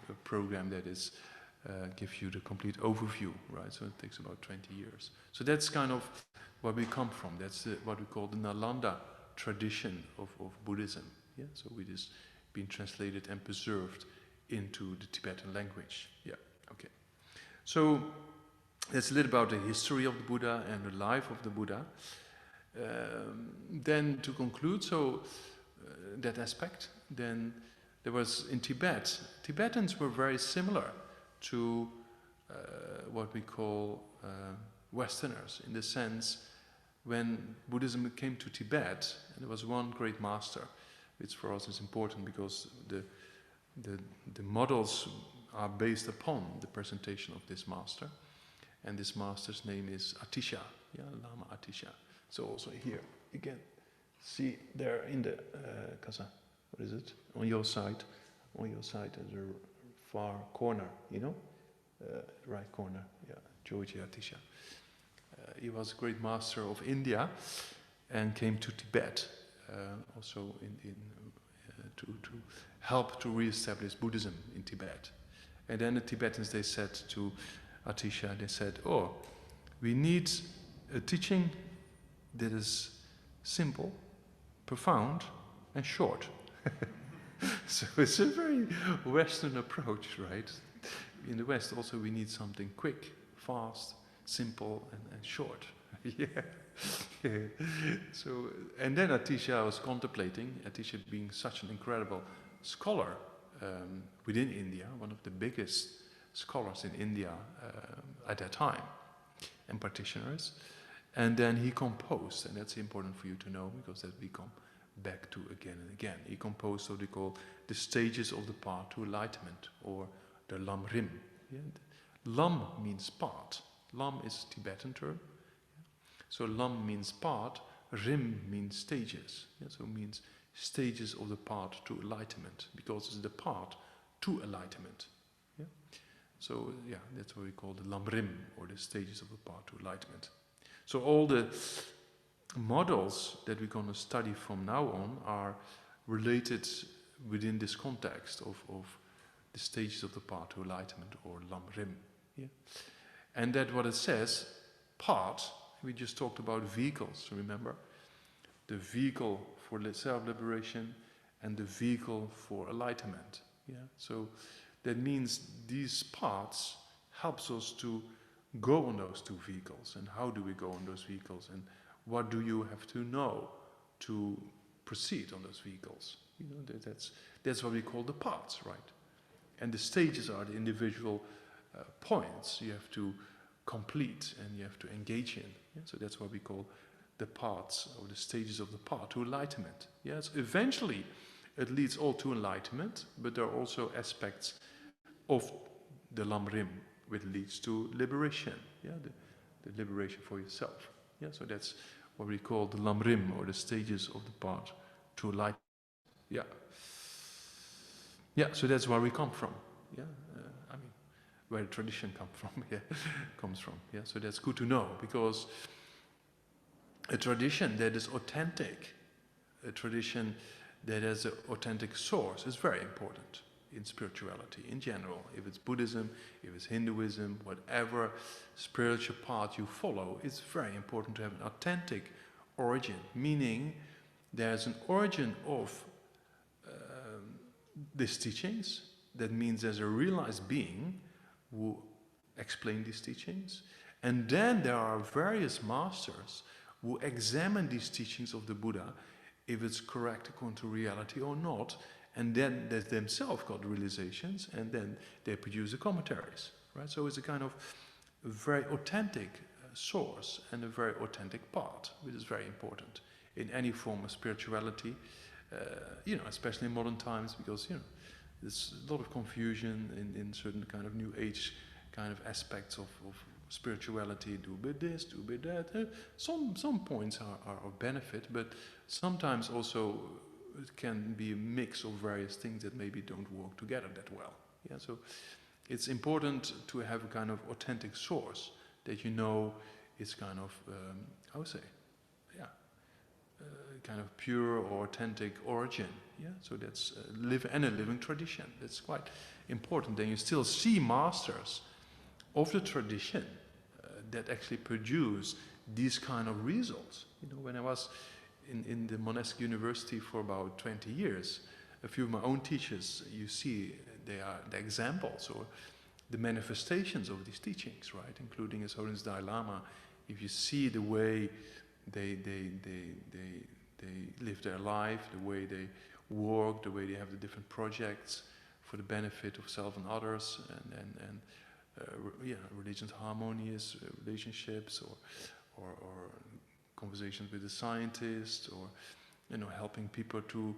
a program that is gives you the complete overview, right? So it takes about 20 years. So that's kind of where we come from. That's what we call the Nalanda tradition of Buddhism. Yeah, so it is being translated and preserved into the Tibetan language. Yeah, okay. So that's a little about the history of the Buddha and the life of the Buddha. Then to conclude, so that aspect, then there was in Tibet, Tibetans were very similar to what we call Westerners, in the sense when Buddhism came to Tibet, and there was one great master, which for us is important because the models are based upon the presentation of this master, and this master's name is ATISHA, yeah, Lama ATISHA. So also here, again, see there in the Kasa, what is it? On your side, at the far corner, you know, right corner, yeah, George ATISHA. He was a great master of India and came to Tibet, also to help to re-establish Buddhism in Tibet. And then the Tibetans, they said to ATISHA, they said, oh, we need a teaching that is simple, profound, and short. So it's a very Western approach, right? In the West also we need something quick, fast, simple, and short. Yeah. So, and then ATISHA was contemplating, ATISHA being such an incredible scholar within India, one of the biggest scholars in India at that time, and practitioners. And then he composed, and that's important for you to know because that we come back to again and again. He composed what they call the stages of the path to enlightenment, or the LAM.RIM. Yeah? LAM means path. LAM is a Tibetan term. So LAM means path, RIM means stages. Yeah? So it means stages of the path to enlightenment, because it's the path to enlightenment. Yeah? So yeah, that's what we call the LAM.RIM, or the stages of the path to enlightenment. So all the models that we're going to study from now on are related within this context of the stages of the path to enlightenment, or LAM.RIM. Yeah? And that what it says, path, we just talked about vehicles, remember? The vehicle for self-liberation and the vehicle for enlightenment. Yeah? So that means these paths helps us to go on those two vehicles. And how do we go on those vehicles? And what do you have to know to proceed on those vehicles? You know, that's what we call the paths, right? And the stages are the individual points you have to complete and you have to engage in. Yeah? So that's what we call the paths, or the stages of the path to enlightenment. Yes, eventually it leads all to enlightenment, but there are also aspects of the LAM.RIM which leads to liberation. Yeah, the liberation for yourself. Yeah, so that's what we call the LAM.RIM, or the stages of the path to enlightenment. Yeah. Yeah, so that's where we come from. Yeah, I mean, where the tradition comes from. Yeah, so that's good to know, because a tradition that is authentic, a tradition that has an authentic source is very important in spirituality in general. If it's Buddhism, if it's Hinduism, whatever spiritual path you follow, it's very important to have an authentic origin, meaning there's an origin of these teachings. That means there's a realized being who explain these teachings, and then there are various masters who examine these teachings of the Buddha, if it's correct according to reality or not, and then they themselves got realizations, and then they produce the commentaries, right? So it's a kind of very authentic source and a very authentic path, which is very important in any form of spirituality, you know, especially in modern times, because, you know, there's a lot of confusion in certain kind of new age kind of aspects of spirituality. Do a bit this, do a bit that. Some points are of benefit, but sometimes also it can be a mix of various things that maybe don't work together that well. Yeah, so it's important to have a kind of authentic source that you know is kind of, I would say, yeah, kind of pure or authentic origin. Yeah, so that's a living tradition. That's quite important. Then you still see masters of the tradition that actually produce these kind of results. You know, when I was in the monastic university for about 20 years, a few of my own teachers, you see, they are the examples or the manifestations of these teachings, right? Including His Holiness Dalai Lama. If you see the way they live their life, the way they work, the way they have the different projects for the benefit of self and others, and yeah, religious harmonious relationships, or conversations with the scientists, or, you know, helping people to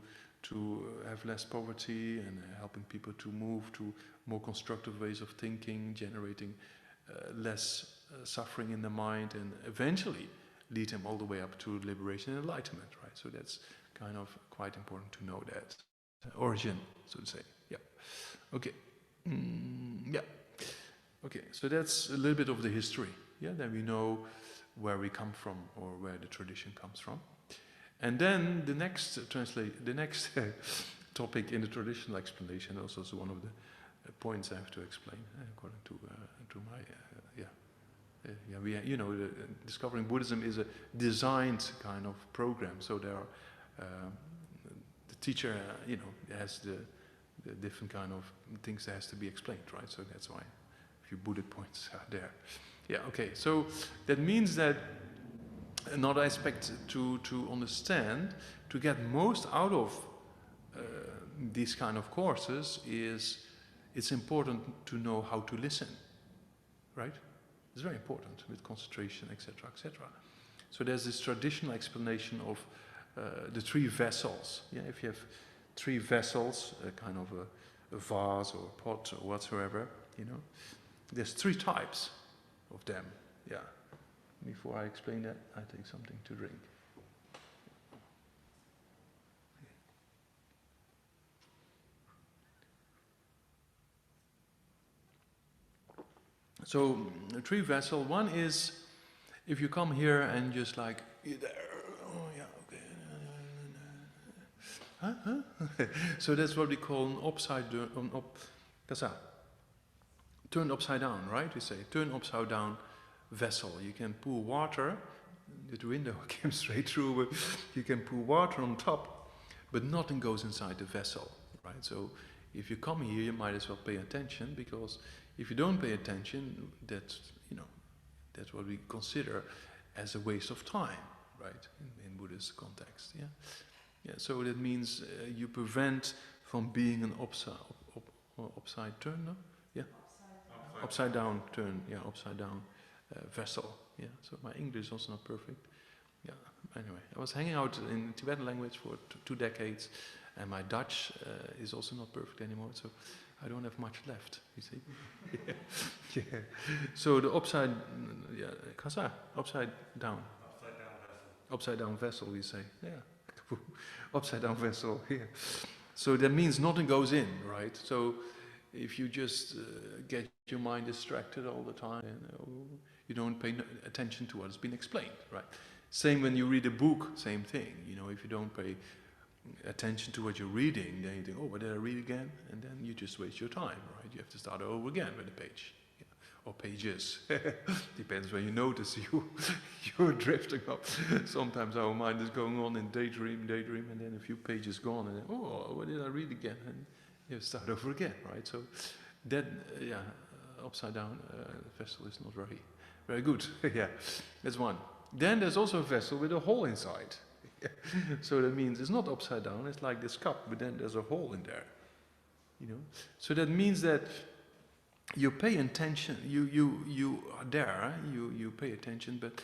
have less poverty, and helping people to move to more constructive ways of thinking, generating less suffering in the mind, and eventually lead them all the way up to liberation and enlightenment, right? So that's kind of quite important to know that origin, so to say. Yeah. Okay. Yeah. Okay. So that's a little bit of the history. Yeah. Then we know where we come from, or where the tradition comes from. And then the next topic in the traditional explanation, also is one of the points I have to explain according to my you know, discovering Buddhism is a designed kind of program. So there are the teacher, you know, has the different kind of things that has to be explained, right? So that's why a few bullet points are there. Yeah, okay. So that means that another aspect to understand, to get most out of these kind of courses is it's important to know how to listen, right? It's very important with concentration, etc., etc. So there's this traditional explanation of the three vessels. Yeah, if you have three vessels, a kind of a vase or a pot or whatsoever, you know, there's three types of them. Yeah. Before I explain that, I take something to drink. So, a tree vessel, one is if you come here and just like, oh yeah, okay. Huh? So that's what we call an upside down, turn upside down, right? We say turn upside down vessel. You can pour water, the window came straight through, but you can pour water on top, but nothing goes inside the vessel, right? So if you come here, you might as well pay attention, because if you don't pay attention, that's, you know, that's what we consider as a waste of time, right? In Buddhist context, yeah. Yeah. So that means you prevent from being an upside turn, no? Yeah. Upside down turn, yeah. Upside down vessel, yeah. So my English is also not perfect. Yeah. Anyway, I was hanging out in Tibetan language for 2 decades, and my Dutch is also not perfect anymore. So I don't have much left, you see. Yeah. Yeah. So the upside, yeah, kasa, upside down. Upside down vessel, we say. Yeah. Upside down vessel, yeah. So that means nothing goes in, right? So if you just get your mind distracted all the time, and you don't pay attention to what's been explained, right? Same when you read a book, same thing. You know, if you don't pay attention to what you're reading, then you think, oh, what did I read again? And then you just waste your time, right? You have to start over again with a page, yeah. Or pages. Depends when you notice you're drifting up. Sometimes our mind is going on in daydream, and then a few pages gone, and then, oh, what did I read again? And you start over again, right? So that, yeah, upside down vessel is not very good. Yeah, that's one. Then there's also a vessel with a hole inside. So that means it's not upside down, it's like this cup, but then there's a hole in there, you know. So that means that you pay attention, you are there, you pay attention, but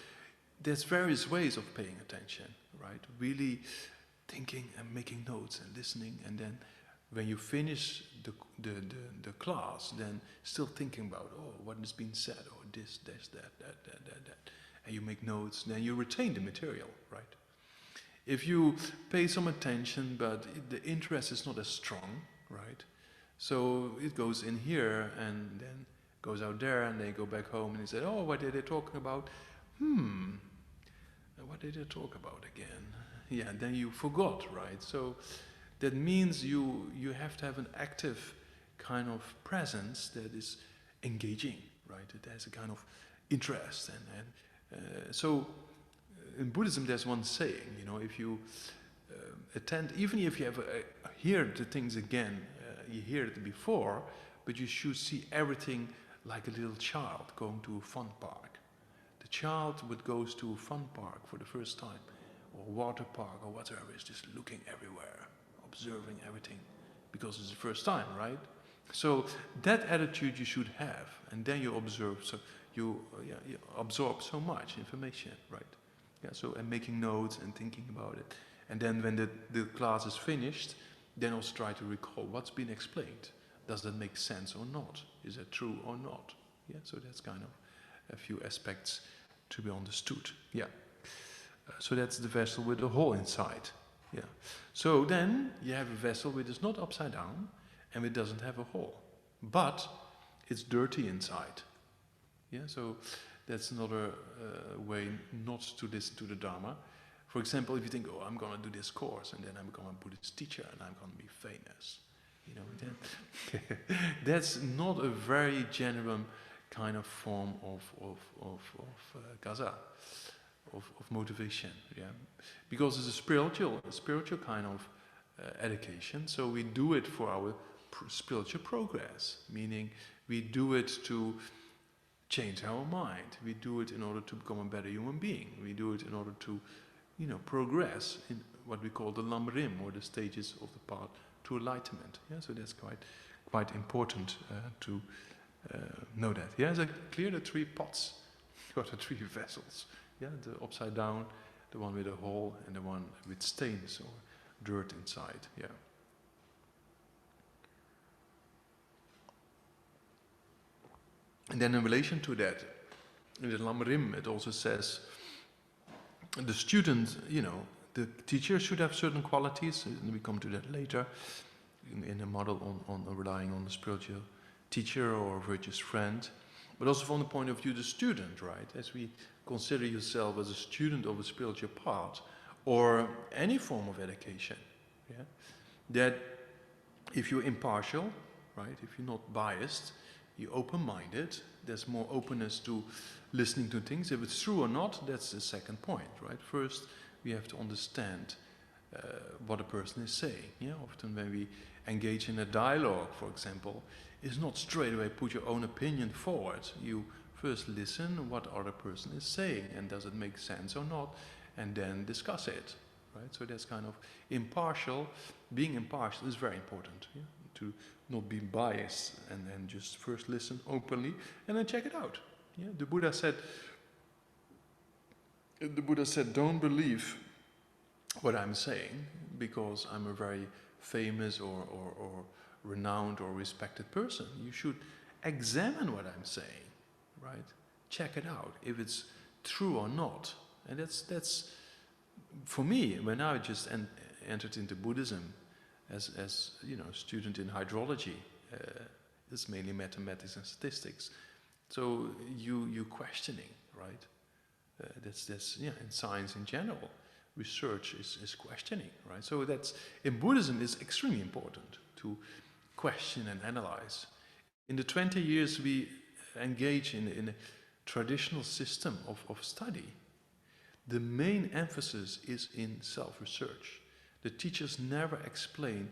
there's various ways of paying attention, right? Really thinking and making notes and listening, and then when you finish the class, then still thinking about, oh, what has been said, or this, that, and you make notes, then you retain the material, right? If you pay some attention, but the interest is not as strong, right? So it goes in here and then goes out there, and they go back home and they say, oh, what are they talking about? What did they talk about again? Yeah, then you forgot, right? So that means you have to have an active kind of presence that is engaging, right? It has a kind of interest, and so in Buddhism, there's one saying, you know, if you attend, even if you have hear the things again, you hear it before, but you should see everything like a little child going to a fun park. The child that goes to a fun park for the first time, or water park, or whatever, is just looking everywhere, observing everything, because it's the first time, right? So that attitude you should have, and then you observe, so you absorb so much information, right? Yeah, so, and making notes and thinking about it. And then when the class is finished, then also try to recall what's been explained. Does that make sense or not? Is that true or not? Yeah, so that's kind of a few aspects to be understood. Yeah. So that's the vessel with a hole inside. Yeah. So then you have a vessel which is not upside down and it doesn't have a hole, but it's dirty inside. Yeah, so that's another way not to listen to the Dharma. For example, if you think, oh, I'm going to do this course and then I'm going to be a Buddhist teacher and I'm going to be famous. You know, that's not a very genuine kind of form of gaza, of motivation. Yeah, because it's a spiritual kind of education. So we do it for our spiritual progress, meaning we do it to change our mind. We do it in order to become a better human being. We do it in order to, you know, progress in what we call the LAM.RIM, or the stages of the path to enlightenment. Yeah, so that's quite important to know that. Yeah, is it clear? The three pots, or the three vessels. Yeah, the upside down, the one with a hole, and the one with stains or dirt inside. Yeah. And then in relation to that, in the LAM.RIM, it also says the student, you know, the teacher should have certain qualities, and we come to that later, in a model on relying on the spiritual teacher or virtuous friend, but also from the point of view of the student, right? As we consider yourself as a student of a spiritual path, or any form of education, yeah, that if you're impartial, right, if you're not biased, you're open-minded, there's more openness to listening to things. If it's true or not, that's the second point, right? First, we have to understand what a person is saying. Yeah, often when we engage in a dialogue, for example, it's not straight away put your own opinion forward. You first listen what other person is saying, and does it make sense or not, and then discuss it, right? So that's kind of impartial. Being impartial is very important, yeah? To not be biased, and then just first listen openly and then check it out. Yeah? The Buddha said, don't believe what I'm saying because I'm a very famous or renowned or respected person. You should examine what I'm saying, right? Check it out, if it's true or not. And that's for me, when I just entered into Buddhism, as you know, student in hydrology, it's mainly mathematics and statistics. So you questioning, right? That's yeah. In science in general, research is questioning, right? So that's in Buddhism is extremely important to question and analyze. In the 20 years we engage in a traditional system of study, the main emphasis is in self-research. The teachers never explain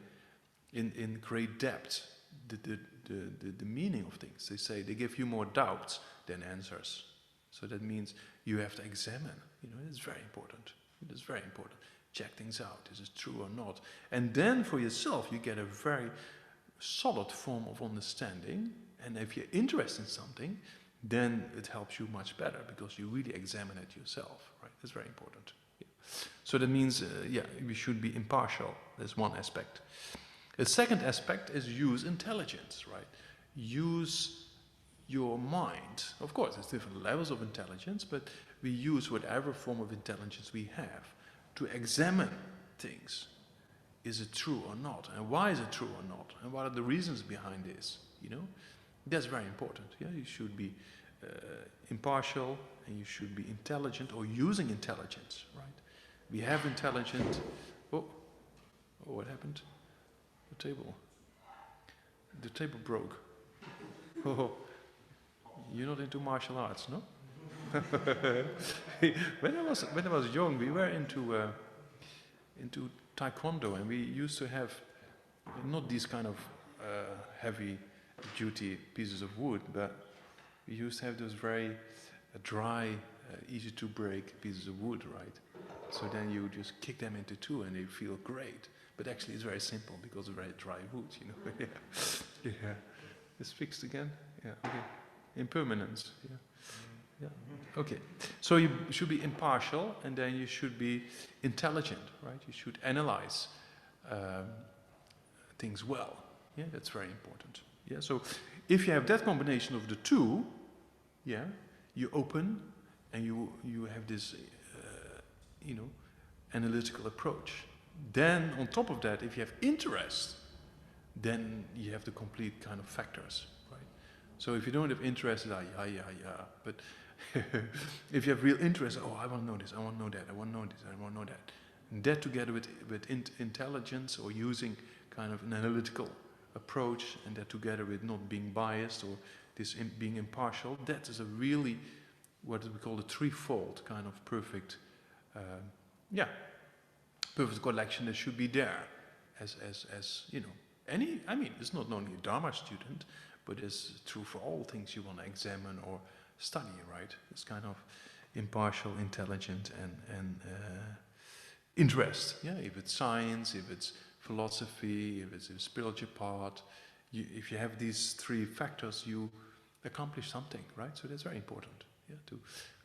in great depth the meaning of things. They say they give you more doubts than answers. So that means you have to examine. You know, it's very important. It is very important. Check things out. Is it true or not? And then for yourself, you get a very solid form of understanding. And if you're interested in something, then it helps you much better because you really examine it yourself. Right? That's very important. So that means, yeah, we should be impartial. That's one aspect. The second aspect is use intelligence, right? Use your mind. Of course, there's different levels of intelligence, but we use whatever form of intelligence we have to examine things. Is it true or not? And why is it true or not? And what are the reasons behind this? You know, that's very important. Yeah, you should be impartial, and you should be intelligent or using intelligence, right? We have intelligent. Oh, what happened? The table broke. Oh, you're not into martial arts, no? When I was young, we were into taekwondo, and we used to have not these kind of heavy duty pieces of wood, but we used to have those very dry, easy to break pieces of wood, right? So then you just kick them into two and they feel great. But actually it's very simple because it's very dry wood, you know. Yeah. Yeah. It's fixed again? Yeah, okay. Impermanence, yeah. Yeah. Okay. So you should be impartial, and then you should be intelligent, right? You should analyze things well. Yeah, that's very important. Yeah, so if you have that combination of the two, yeah, you open and you have this, you know, analytical approach. Then on top of that, if you have interest, then you have the complete kind of factors, right? So if you don't have interest, but if you have real interest, oh, I want to know this, I want to know that, I want to know this, I want to know that. And that together with intelligence or using kind of an analytical approach, and that together with not being biased or this being impartial, that is a really what we call the threefold kind of perfect, perfect collection that should be there, as you know. I mean, it's not only a Dharma student, but it's true for all things you want to examine or study, right? It's kind of impartial, intelligent, and interest. Yeah, if it's science, if it's philosophy, if it's a spiritual part, if you have these three factors, you accomplish something, right? So that's very important, yeah,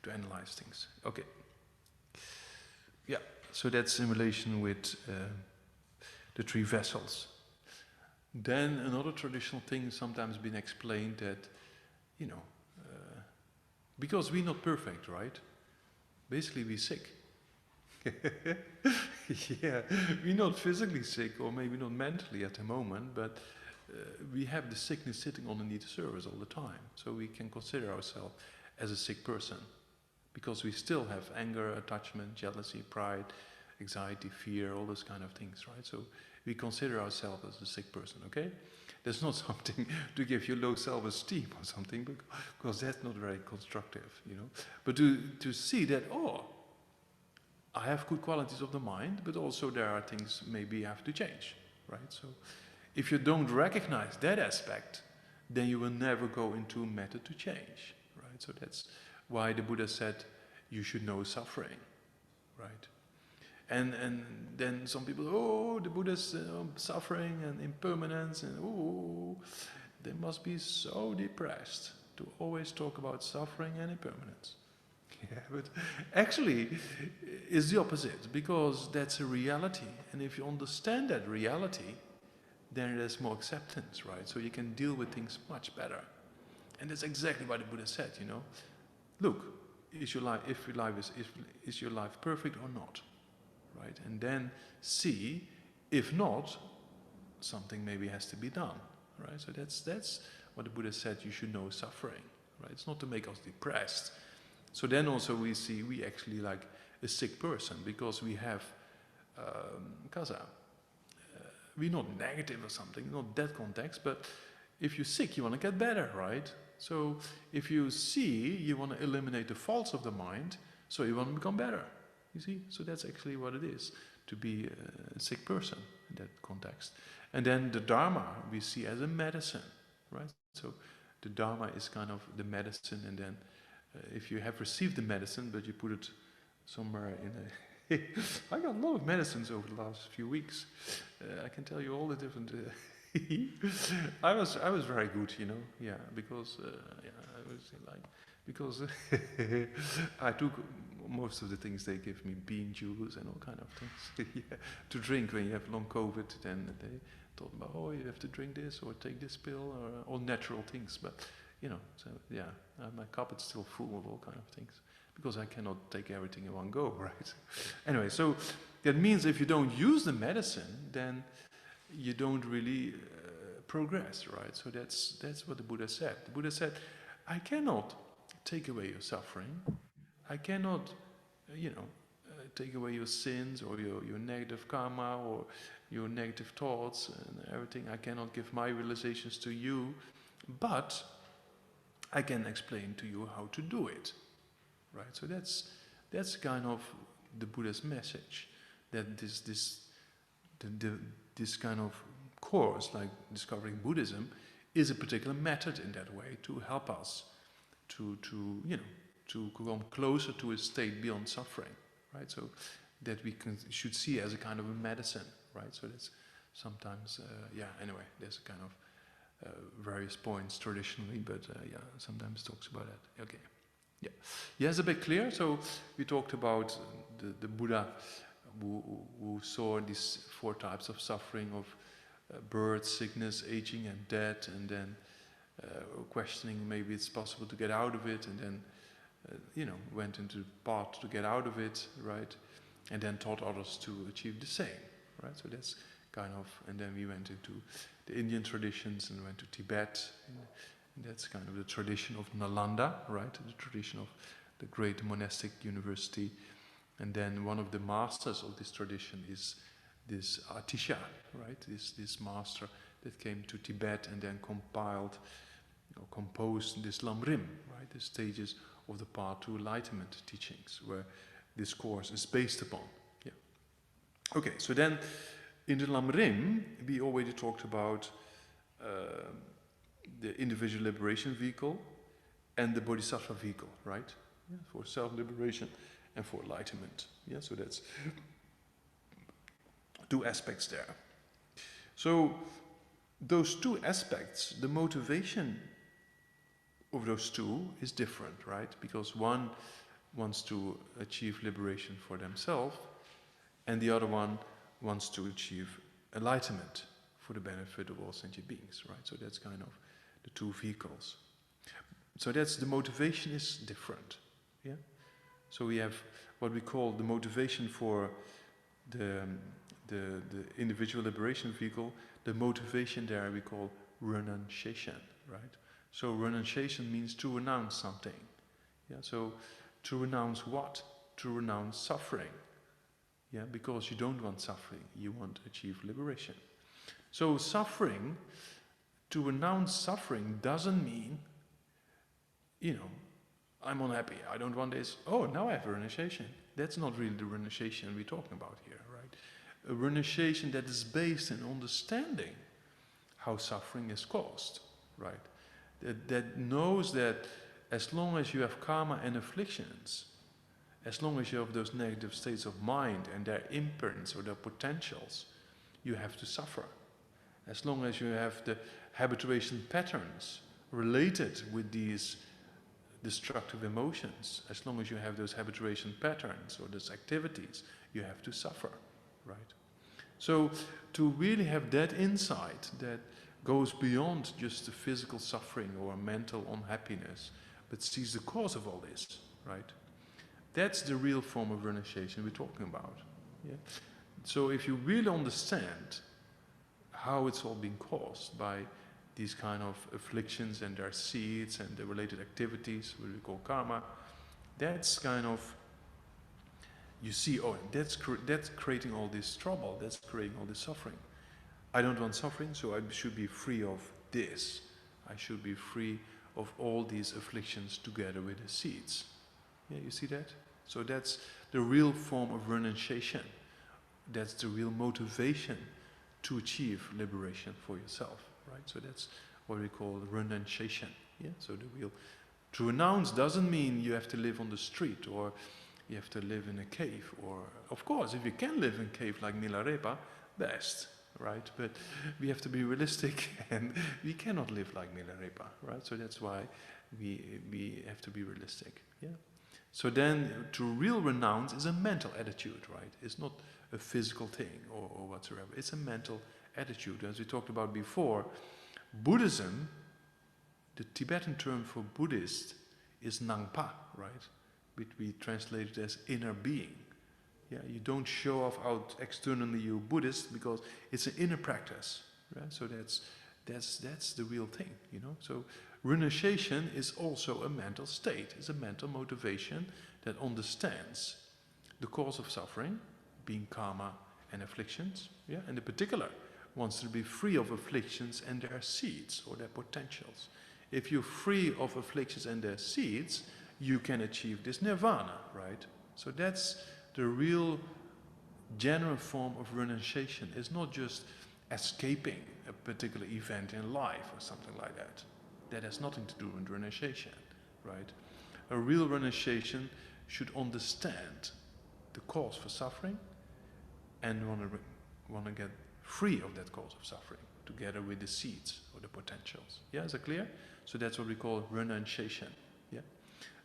to analyze things. Okay. Yeah, so that's in relation with the three vessels. Then another traditional thing has sometimes been explained that, you know, because we're not perfect, right? Basically, we're sick. Yeah, we're not physically sick, or maybe not mentally at the moment, but we have the sickness sitting underneath the surface all the time. So we can consider ourselves as a sick person, because we still have anger, attachment, jealousy, pride, anxiety, fear, all those kind of things, right? So we consider ourselves as a sick person, okay? That's not something to give you low self-esteem or something, because that's not very constructive, you know. But to see that, oh, I have good qualities of the mind, but also there are things maybe I have to change, right? So if you don't recognize that aspect, then you will never go into a method to change, right? So that's why the Buddha said you should know suffering, right? And then some people, oh, the Buddha's suffering and impermanence, and oh, they must be so depressed to always talk about suffering and impermanence. Yeah, but actually it's the opposite, because that's a reality, and if you understand that reality, then there's more acceptance, right? So you can deal with things much better. And that's exactly what the Buddha said, you know. Look, is your life perfect or not? Right? And then see, if not, something maybe has to be done, right? So that's what the Buddha said, you should know suffering, right? It's not to make us depressed. So then also we see we actually like a sick person, because we have kasa. We're not negative or something, not that context, but if you're sick, you want to get better, right? So if you see, you want to eliminate the faults of the mind, so you want to become better. You see, so that's actually what it is, to be a sick person in that context. And then the Dharma we see as a medicine, right? So the Dharma is kind of the medicine, and then if you have received the medicine, but you put it somewhere in a... I got a lot of medicines over the last few weeks. I can tell you all the different... I was very good, you know, yeah, because I was like... Because I took most of the things they give me, bean juice and all kind of things yeah, to drink when you have long COVID. Then they told me, oh, you have to drink this or take this pill, or all natural things. But you know, so yeah, my cupboard's still full of all kind of things, because I cannot take everything in one go, right? Anyway, so that means if you don't use the medicine, then you don't really progress, right? So that's what the Buddha said. The Buddha said, I cannot take away your suffering. I cannot, take away your sins or your negative karma or your negative thoughts and everything. I cannot give my realizations to you, but I can explain to you how to do it, right? So that's kind of the Buddha's message, that this kind of course, like discovering Buddhism, is a particular method in that way to help us to come closer to a state beyond suffering, right? So that we should see as a kind of a medicine, right? So that's sometimes, anyway, there's a kind of various points traditionally, but sometimes talks about that. Okay, yeah. Yeah, it's a bit clear. So we talked about the Buddha who saw these four types of suffering of birth, sickness, aging, and death, and then questioning maybe it's possible to get out of it, and then went into the path to get out of it, right? And then taught others to achieve the same, right? So that's kind of, and then we went into the Indian traditions and went to Tibet, and that's kind of the tradition of Nalanda, right? The tradition of the great monastic university. And then one of the masters of this tradition is this ATISHA, right? This master, that came to Tibet and then compiled or composed this LAM.RIM, right? The stages of the path to enlightenment teachings, where this course is based upon. Yeah. Okay, so then in the LAM.RIM, we already talked about the individual liberation vehicle and the bodhisattva vehicle, right? Yeah, for self-liberation and for enlightenment. Yeah, so that's two aspects there. So those two aspects, the motivation of those two is different, right? Because one wants to achieve liberation for themselves, and the other one wants to achieve enlightenment for the benefit of all sentient beings, right? So that's kind of the two vehicles. So that's the motivation is different, yeah? So we have what we call the motivation for the individual liberation vehicle. The motivation there we call renunciation, right? So renunciation means to renounce something. Yeah, so to renounce what? To renounce suffering. Yeah, because you don't want suffering, you want to achieve liberation. So suffering, to renounce suffering doesn't mean, you know, I'm unhappy, I don't want this, oh, now I have a renunciation. That's not really the renunciation we're talking about here, right? A renunciation that is based in understanding how suffering is caused, right? That knows that as long as you have karma and afflictions, as long as you have those negative states of mind and their imprints or their potentials, you have to suffer. As long as you have the habituation patterns related with these destructive emotions, as long as you have those habituation patterns or those activities, you have to suffer, right? So to really have that insight that goes beyond just the physical suffering or mental unhappiness, but sees the cause of all this, right? That's the real form of renunciation we're talking about. Yeah? So if you really understand how it's all been caused by these kind of afflictions and their seeds and the related activities, what we call karma, that's kind of, you see, oh, that's creating all this trouble, that's creating all this suffering. I don't want suffering, so I should be free of this. I should be free of all these afflictions together with the seeds. Yeah, you see that? So that's the real form of renunciation. That's the real motivation to achieve liberation for yourself, right? So that's what we call renunciation. Yeah. So the real to renounce doesn't mean you have to live on the street or you have to live in a cave. Or of course, if you can live in a cave like Milarepa, best, right? But we have to be realistic, and we cannot live like Milarepa, right? So that's why we have to be realistic. Yeah. So then, to real renounce is a mental attitude, right? It's not a physical thing or whatsoever. It's a mental attitude. As we talked about before, Buddhism, the Tibetan term for Buddhist is Nangpa, right? Which we translate it as inner being. Yeah, you don't show off out externally you're Buddhist because it's an inner practice, right? So that's the real thing, you know. So renunciation is also a mental state. It's a mental motivation that understands the cause of suffering, being karma and afflictions, yeah, and in particular wants to be free of afflictions and their seeds or their potentials. If you're free of afflictions and their seeds, you can achieve this nirvana, right? So that's the real general form of renunciation. It's not just escaping a particular event in life or something like that. That has nothing to do with renunciation, right? A real renunciation should understand the cause for suffering and want to get free of that cause of suffering together with the seeds or the potentials. Yeah, is that clear? So that's what we call renunciation. Yeah.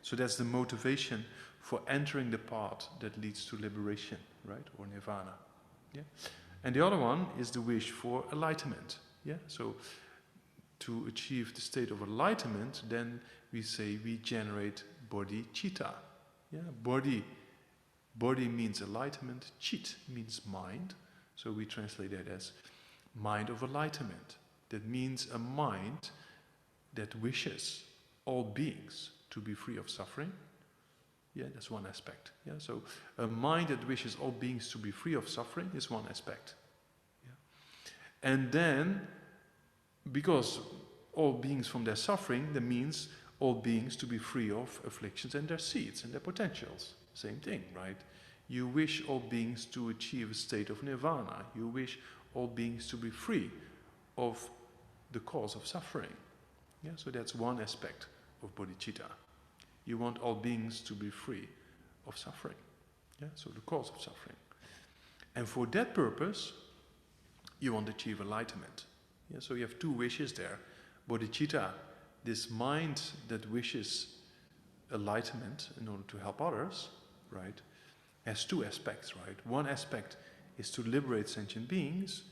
So that's the motivation for entering the path that leads to liberation, right, or nirvana. Yeah. And the other one is the wish for enlightenment. Yeah. So to achieve the state of enlightenment, then we say we generate bodhicitta. Yeah. Body means enlightenment. Chit means mind. So we translate that as mind of enlightenment. That means a mind that wishes all beings to be free of suffering. Yeah, that's one aspect. Yeah, so a mind that wishes all beings to be free of suffering is one aspect. Yeah. And then because all beings from their suffering, that means all beings to be free of afflictions and their seeds and their potentials. Same thing, right? You wish all beings to achieve a state of nirvana. You wish all beings to be free of the cause of suffering. Yeah, so that's one aspect of bodhicitta. You want all beings to be free of suffering. Yeah, so the cause of suffering. And for that purpose, you want to achieve enlightenment. Yeah, so you have two wishes there. Bodhicitta, this mind that wishes enlightenment in order to help others, right, has two aspects, right? One aspect is to liberate sentient beings,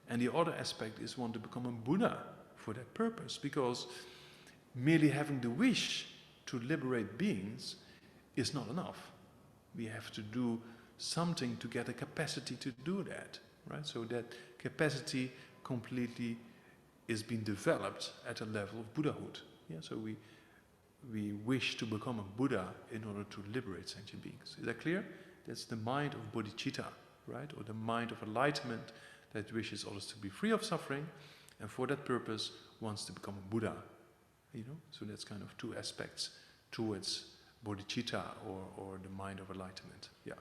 and the other aspect is want to become a Buddha for that purpose, because merely having the wish to liberate beings is not enough. We have to do something to get a capacity to do that, right? So that capacity completely is being developed at a level of Buddhahood. Yeah, so we wish to become a Buddha in order to liberate sentient beings. Is that clear? That's the mind of bodhicitta, right? Or the mind of enlightenment that wishes others to be free of suffering, and for that purpose wants to become a Buddha. You know, so that's kind of two aspects towards bodhicitta or the mind of enlightenment. Yeah.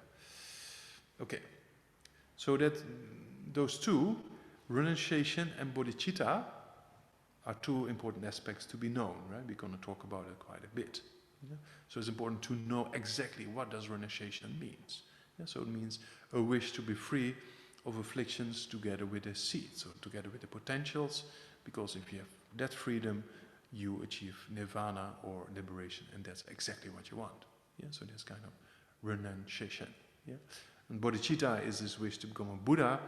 Okay. So that those two, renunciation and bodhicitta, are two important aspects to be known, right? We're going to talk about it quite a bit. Yeah? So it's important to know exactly what does renunciation means. Yeah? So it means a wish to be free of afflictions together with the seeds, or together with the potentials, because if you have that freedom, you achieve nirvana or liberation, and that's exactly what you want. Yeah? So that's kind of renunciation. Yeah? And bodhicitta is this wish to become a Buddha.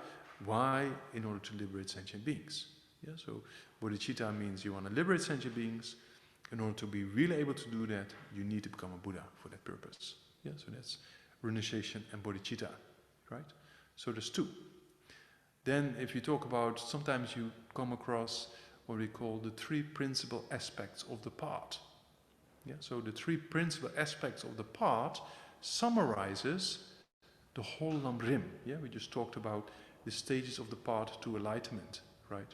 Why? In order to liberate sentient beings. Yeah? So bodhicitta means you want to liberate sentient beings. In order to be really able to do that, you need to become a Buddha for that purpose. Yeah? So that's renunciation and bodhicitta, right? So there's two. Then if you talk about, sometimes you come across what we call the three principal aspects of the path. Yeah? So the three principal aspects of the path summarizes the whole LAM.RIM. Yeah? We just talked about the stages of the path to enlightenment, right?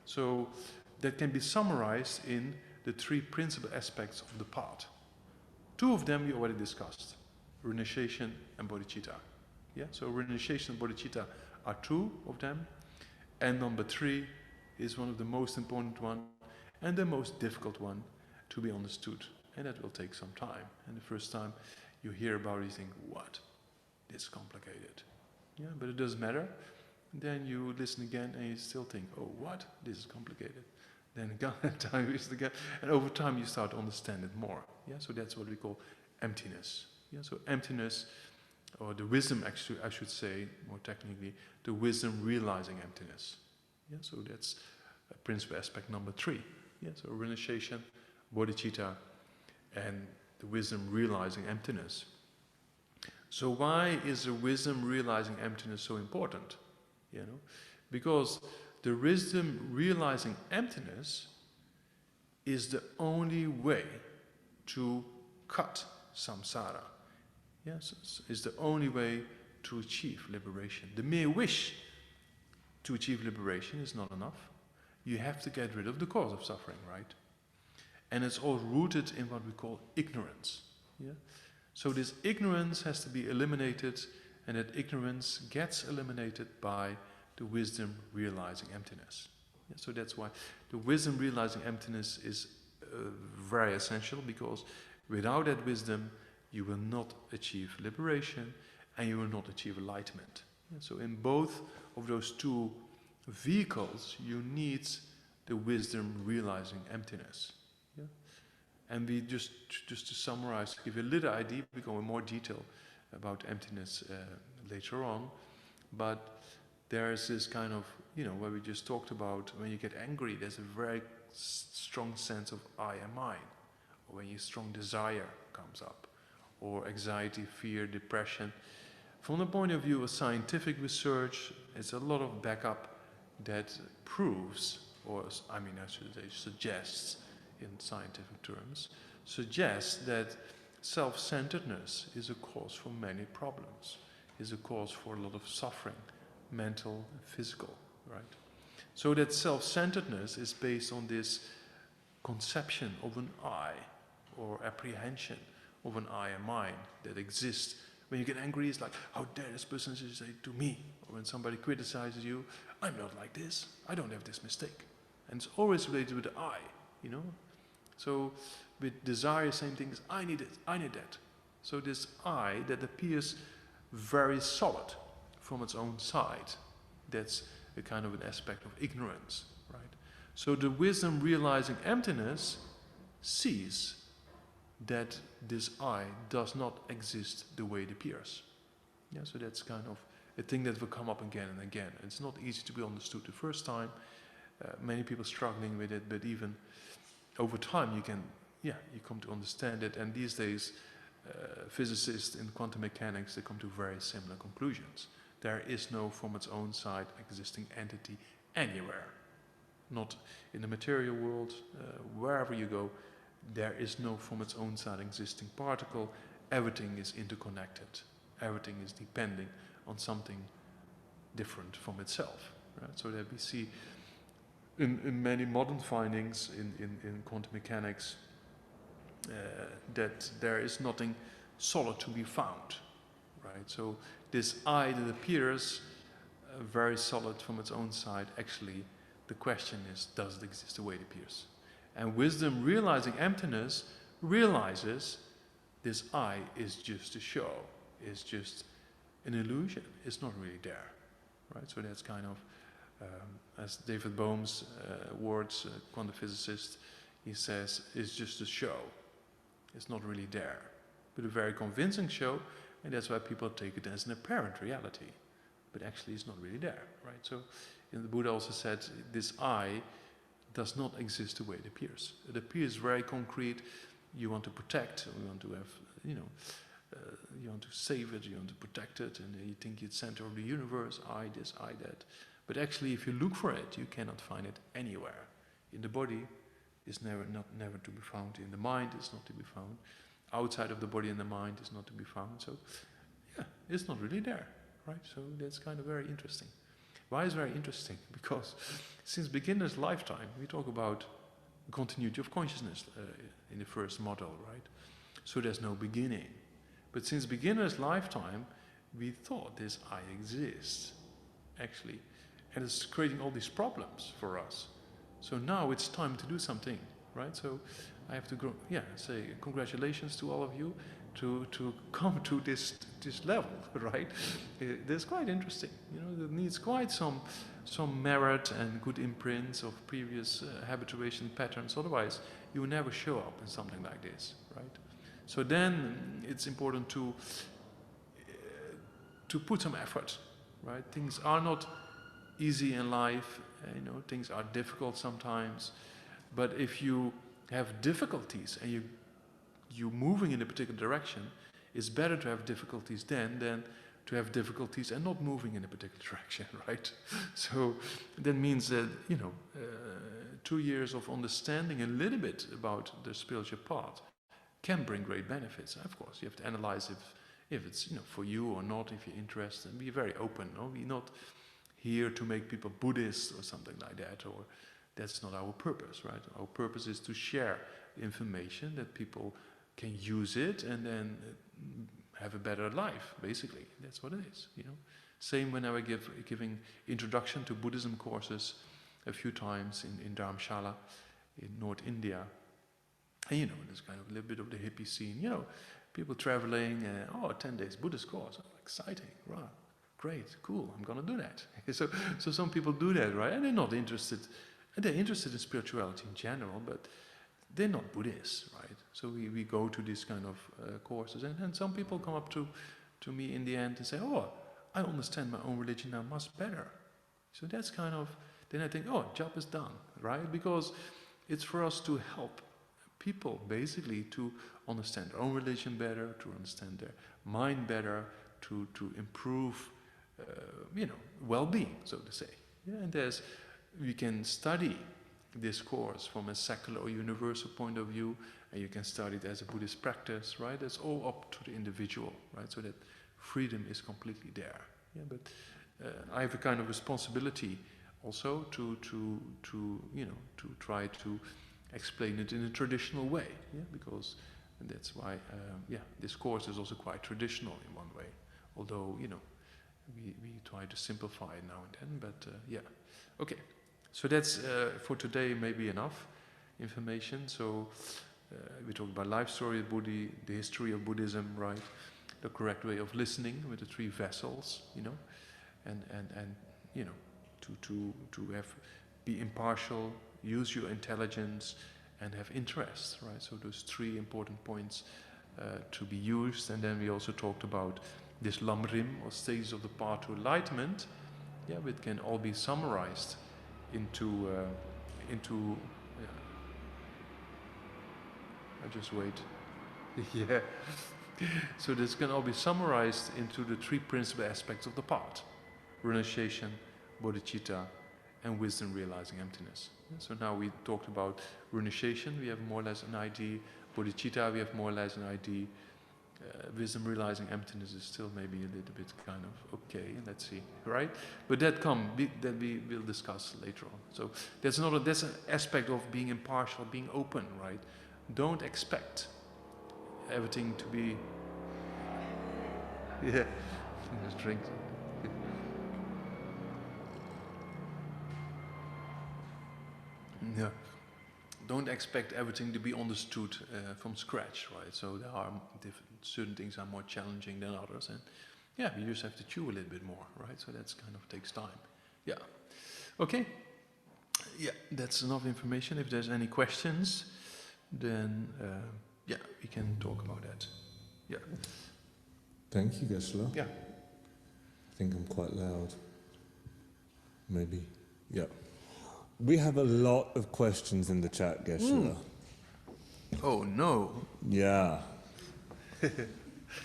So that can be summarized in the three principal aspects of the path. Two of them we already discussed, renunciation and bodhicitta. Yeah? So renunciation and bodhicitta are two of them, and number three is one of the most important one and the most difficult one to be understood, and that will take some time. And the first time you hear about it, you think, what? This is complicated. Yeah, but it doesn't matter. Then you listen again and you still think, oh, what? This is complicated. Then again, time you listen again, and over time you start to understand it more. Yeah, so that's what we call emptiness. Yeah, so emptiness, or the wisdom, actually, I should say more technically, the wisdom realizing emptiness. Yeah, so that's principal aspect number three. Yeah, so renunciation, bodhicitta, and the wisdom realizing emptiness. So why is the wisdom realizing emptiness so important? You know, because the wisdom realizing emptiness is the only way to cut samsara. Yes, is the only way to achieve liberation. The mere wish to achieve liberation is not enough. You have to get rid of the cause of suffering, right? And it's all rooted in what we call ignorance. Yeah? So this ignorance has to be eliminated, and that ignorance gets eliminated by the wisdom realizing emptiness. Yeah? So that's why the wisdom realizing emptiness is very essential, because without that wisdom you will not achieve liberation and you will not achieve enlightenment. Yeah? So in both of those two vehicles you need the wisdom realizing emptiness. Yeah? And we just to summarize, give you a little idea, we go in more detail about emptiness later on, but there is this kind of, you know, where we just talked about, when you get angry, there's a very strong sense of I and mine, or when your strong desire comes up, or anxiety, fear, depression. From the point of view of scientific research, it's a lot of backup that proves, or I mean I should say suggests in scientific terms, suggests that self-centeredness is a cause for many problems, is a cause for a lot of suffering, mental and physical, right? So that self-centeredness is based on this conception of an I, or apprehension of an I and mine that exists. When you get angry, it's like, how dare this person say to me? Or when somebody criticizes you, I'm not like this, I don't have this mistake. And it's always related with the I, you know? So with desire, same thing is, I need it, I need that. So this I that appears very solid from its own side, that's a kind of an aspect of ignorance, right? So the wisdom realizing emptiness sees that this I does not exist the way it appears. Yeah, so that's kind of a thing that will come up again and again. It's not easy to be understood the first time. Many people struggling with it, but even over time you come to understand it. And these days, physicists in quantum mechanics, they come to very similar conclusions. There is no from its own side existing entity anywhere. Not in the material world, wherever you go, there is no from its own side existing particle. Everything is interconnected. Everything is depending on something different from itself. Right? So that we see in many modern findings in quantum mechanics that there is nothing solid to be found. Right? So this I that appears very solid from its own side, actually the question is, does it exist the way it appears? And wisdom realizing emptiness realizes this I is just a show, is just an illusion, it's not really there. Right? So that's kind of, as David Bohm's words, quantum physicist, he says, it's just a show, it's not really there. But a very convincing show, and that's why people take it as an apparent reality. But actually it's not really there. Right? So the Buddha also said, this I does not exist the way it appears. It appears very concrete. You want to protect, you want to have, you want to save it, you want to protect it, and you think it's center of the universe, I this, I that. But actually, if you look for it, you cannot find it anywhere. In the body, it's never to be found. In the mind, it's not to be found. Outside of the body and the mind is not to be found. So, yeah, it's not really there, right? So that's kind of very interesting. Why is it very interesting? Because since beginner's lifetime, we talk about continuity of consciousness in the first model, right? So there's no beginning. But since beginner's lifetime, we thought this I exists, actually. And it's creating all these problems for us. So now it's time to do something, right? So I have to say congratulations to all of you to come to this level, right? That's quite interesting. You know, it needs quite some merit and good imprints of previous habituation patterns. Otherwise, you will never show up in something like this, right? So then it's important to put some effort, right? Things are not easy in life. You know, things are difficult sometimes. But if you have difficulties and you're moving in a particular direction, it's better to have difficulties then than to have difficulties and not moving in a particular direction, right? So that means that, 2 years of understanding a little bit about the spiritual path can bring great benefits. Of course, you have to analyze if it's for you or not, if you're interested, and be very open. No? We're not here to make people Buddhists or something like that, or that's not our purpose, right? Our purpose is to share information that people can use it and then have a better life, basically. That's what it is, Same when I was giving introduction to Buddhism courses a few times in Dharamshala in North India. And there's kind of a little bit of the hippie scene, people traveling, 10 days Buddhist course, exciting, right? Great, cool, I'm gonna do that. So some people do that, right? And they're not interested, they're interested in spirituality in general, but they're not Buddhists, right? So we go to these kind of courses, and some people come up to me in the end and say, I understand my own religion now much better. So that's kind of, then I think, job is done, right? Because it's for us to help people basically to understand their own religion better, to understand their mind better, to improve, well-being, so to say. Yeah, and we can study this course from a secular or universal point of view, and you can study it as a Buddhist practice, right? It's all up to the individual, right? So that freedom is completely there. Yeah, but I have a kind of responsibility also to you know, to try to explain it in a traditional way, yeah, because that's why yeah, this course is also quite traditional in one way, although, you know, we try to simplify it now and then, but yeah. Okay, so that's for today maybe enough information. So we talked about life story of Buddha, the history of Buddhism, right, the correct way of listening with the three vessels, you know, and you know, to have, be impartial, use your intelligence, and have interest, right? So those three important points to be used. And then we also talked about this LAM.RIM, or stages of the path to enlightenment. Yeah, it can all be summarized into yeah. I just wait. Yeah. So this can all be summarized into the three principal aspects of the path: renunciation, bodhicitta, and wisdom realizing emptiness. So now we talked about renunciation, we have more or less an idea. Bodhicitta, we have more or less an idea. Wisdom realizing emptiness is still maybe a little bit kind of okay, let's see, right? But that we will discuss later on. So that's an aspect of being impartial, being open, right? Don't expect everything to be, yeah, just drink. Yeah. Don't expect everything to be understood from scratch, right? So there are certain things are more challenging than others, and yeah, you just have to chew a little bit more, right? So that's kind of takes time. Yeah. Okay. Yeah, that's enough information. If there's any questions, then yeah, we can talk about that. Yeah. Thank you, Geshe. Yeah. I think I'm quite loud. Maybe. Yeah. We have a lot of questions in the chat, Geshe. Oh no. Yeah.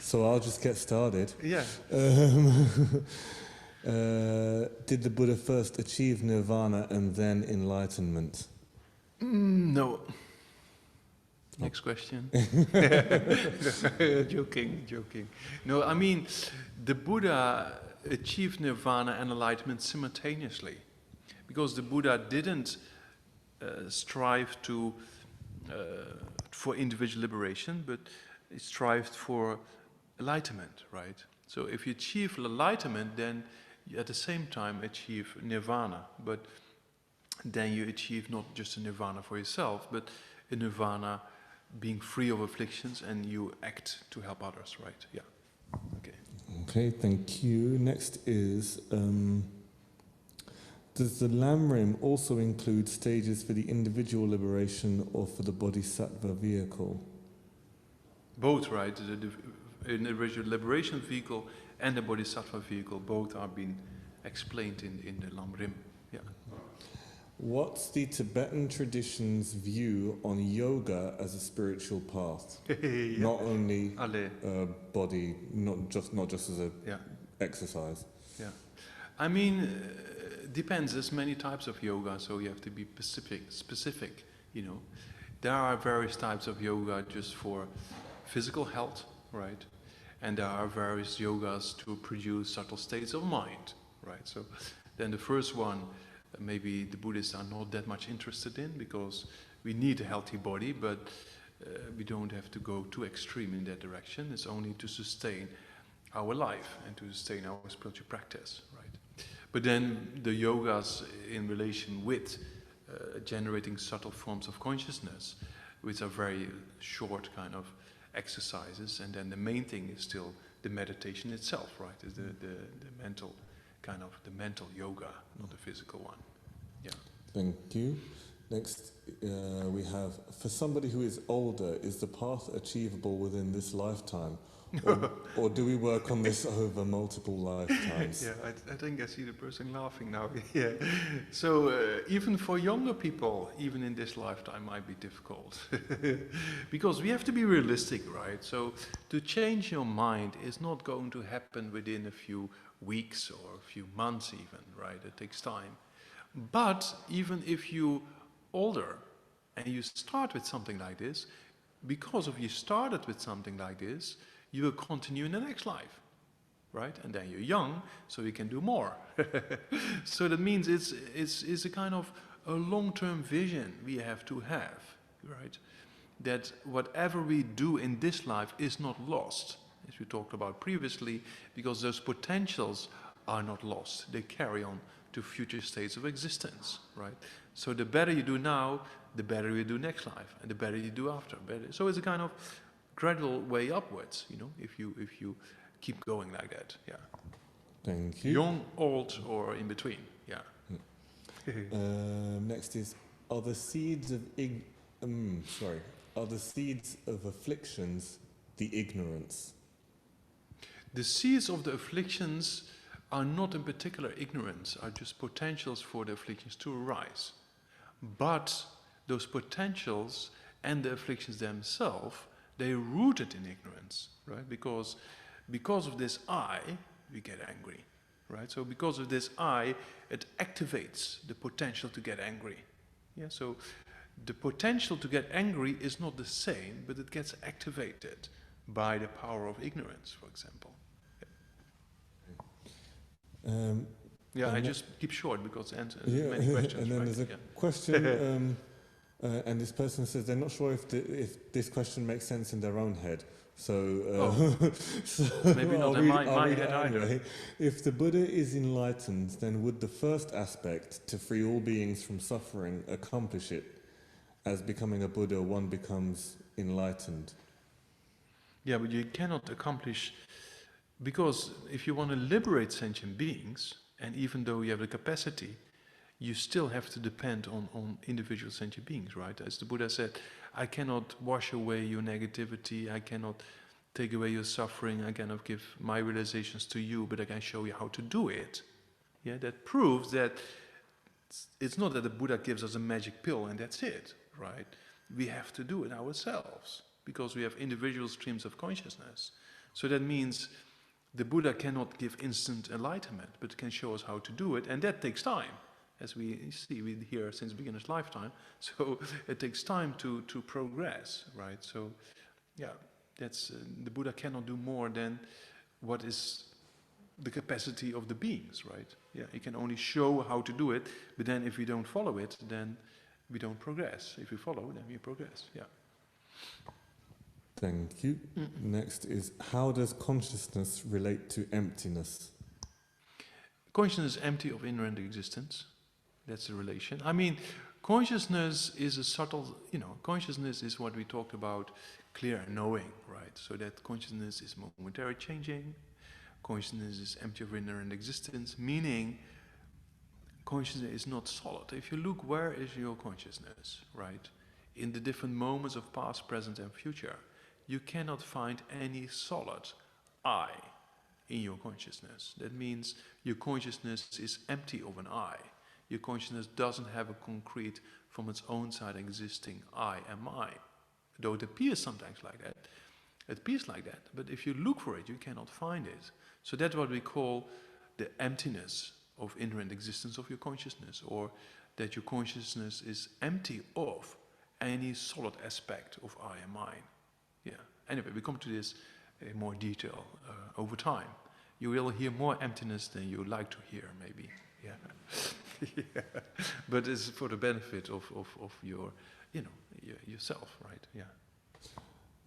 So I'll just get started. Yeah. Did the Buddha first achieve nirvana and then enlightenment? No. Next question. Joking. No, I mean, the Buddha achieved nirvana and enlightenment simultaneously, because the Buddha didn't strive for individual liberation, but he strived for enlightenment, right? So if you achieve enlightenment, then you at the same time achieve nirvana, but then you achieve not just a nirvana for yourself, but a nirvana being free of afflictions, and you act to help others, right? Yeah. Okay. Okay, thank you. Next is, does the LAM.RIM also include stages for the individual liberation or for the bodhisattva vehicle? Both, right? The individual liberation vehicle and the bodhisattva vehicle, both are being explained in the LAM.RIM. Yeah. What's the Tibetan tradition's view on yoga as a spiritual path? Yeah. Not only body, not just as a exercise. Yeah. I mean, depends. There's many types of yoga, so you have to be specific. You know, there are various types of yoga just for physical health, right? And there are various yogas to produce subtle states of mind, right? So then the first one, maybe the Buddhists are not that much interested in, because we need a healthy body, but we don't have to go too extreme in that direction. It's only to sustain our life and to sustain our spiritual practice, right? But then the yogas in relation with generating subtle forms of consciousness, which are very short kind of exercises, and then the main thing is still the meditation itself, right? Is the mental kind of the mental yoga, not the physical one. Yeah. Thank you. Next, we have, for somebody who is older, is the path achievable within this lifetime? Or do we work on this over multiple lifetimes? Yeah, I think I see the person laughing now. Yeah. So even for younger people, even in this lifetime might be difficult. Because we have to be realistic, right? So to change your mind is not going to happen within a few weeks or a few months even, right? It takes time. But even if you're older and you start with something like this, because of you started with something like this, you will continue in the next life. right? And then you're young, so you can do more. So that means it's a kind of a long-term vision we have to have, right? That whatever we do in this life is not lost, as we talked about previously, because those potentials are not lost. They carry on to future states of existence, right? So the better you do now, the better you do next life, and the better you do after. So it's a kind of gradual way upwards, you know, if you keep going like that, yeah. Thank you. Young, old, or in between, yeah. Next is, are the seeds of are the seeds of afflictions the ignorance? The seeds of the afflictions are not in particular ignorance, are just potentials for the afflictions to arise. But those potentials and the afflictions themselves, they're rooted in ignorance, right? Because of this I, we get angry, right? So because of this I, it activates the potential to get angry. Yeah, so the potential to get angry is not the same, but it gets activated by the power of ignorance, for example. Yeah, I just keep short because answer many questions. And then right? there's a question, and this person says they're not sure if this question makes sense in their own head. So, so maybe not in my head either. If the Buddha is enlightened, then would the first aspect, to free all beings from suffering, accomplish it? As becoming a Buddha, one becomes enlightened. Yeah, but you cannot accomplish, because if you want to liberate sentient beings, and even though you have the capacity, you still have to depend on individual sentient beings, right? As the Buddha said, I cannot wash away your negativity, I cannot take away your suffering, I cannot give my realizations to you, but I can show you how to do it. Yeah, that proves that it's not that the Buddha gives us a magic pill and that's it, right? We have to do it ourselves, because we have individual streams of consciousness. So that means the Buddha cannot give instant enlightenment, but can show us how to do it, and that takes time. As we see, we hear since beginner's lifetime, so it takes time to progress, right? So, yeah, that's the Buddha cannot do more than what is the capacity of the beings, right? Yeah, he can only show how to do it, but then if we don't follow it, then we don't progress. If we follow, then we progress, yeah. Thank you. Next is, how does consciousness relate to emptiness? Consciousness is empty of inherent existence. That's the relation. I mean, consciousness is a subtle, consciousness is what we talked about, clear knowing, right? So that consciousness is momentary changing, consciousness is empty of inherent existence, meaning consciousness is not solid. If you look, where is your consciousness, right? In the different moments of past, present and future, you cannot find any solid I in your consciousness. That means your consciousness is empty of an I. Your consciousness doesn't have a concrete, from its own side existing I and mine. Though it appears sometimes like that. It appears like that, but if you look for it, you cannot find it. So that's what we call the emptiness of inherent existence of your consciousness, or that your consciousness is empty of any solid aspect of I and mine. Yeah. Anyway, we come to this in more detail over time. You will hear more emptiness than you like to hear, maybe. Yeah. Yeah. But it's for the benefit of your, yourself, right? Yeah.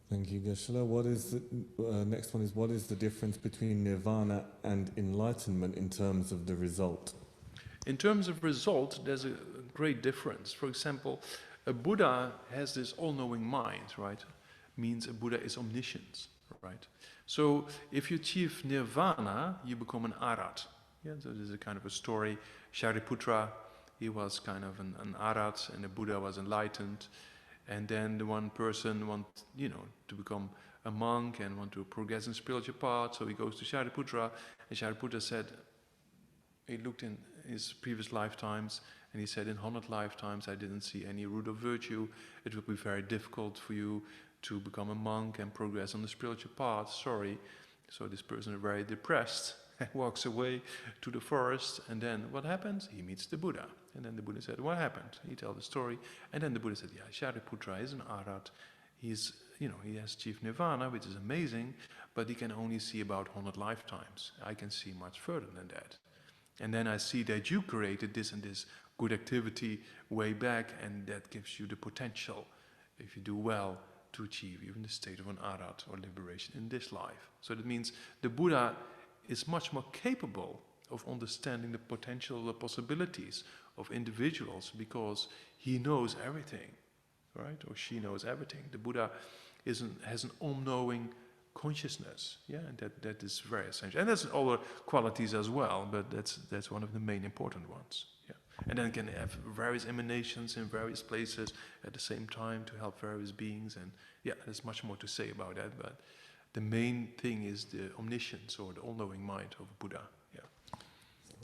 Thank you, Geshe. What is the next one? Is, what is the difference between nirvana and enlightenment in terms of the result? In terms of result, there's a great difference. For example, a Buddha has this all-knowing mind, right? Means a Buddha is omniscient, right? So if you achieve nirvana, you become an arhat. Yeah, so this is a kind of a story. Shariputra, he was kind of an arhat, and the Buddha was enlightened. And then the one person wants, to become a monk and want to progress in spiritual path. So he goes to Shariputra, and Shariputra said, he looked in his previous lifetimes, and he said, in 100 lifetimes I didn't see any root of virtue. It would be very difficult for you to become a monk and progress on the spiritual path. Sorry. So this person is very depressed and walks away to the forest. And then what happens? He meets the Buddha. And then the Buddha said, what happened? He tells the story. And then the Buddha said, yeah, Shariputra is an arhat. he's, you know, he has achieved nirvana, which is amazing, but he can only see about 100 lifetimes. I can see much further than that. And then I see that you created this and this good activity way back, and that gives you the potential, if you do well, to achieve even the state of an arhat or liberation in this life. So that means the Buddha is much more capable of understanding the potential, the possibilities of individuals, because he knows everything, right? Or she knows everything. The Buddha has an all-knowing consciousness, yeah, and that is very essential. And there's other qualities as well, but that's one of the main important ones. Yeah. And then can have various emanations in various places at the same time to help various beings, and yeah, there's much more to say about that, but the main thing is the omniscience or the all-knowing mind of Buddha. Yeah.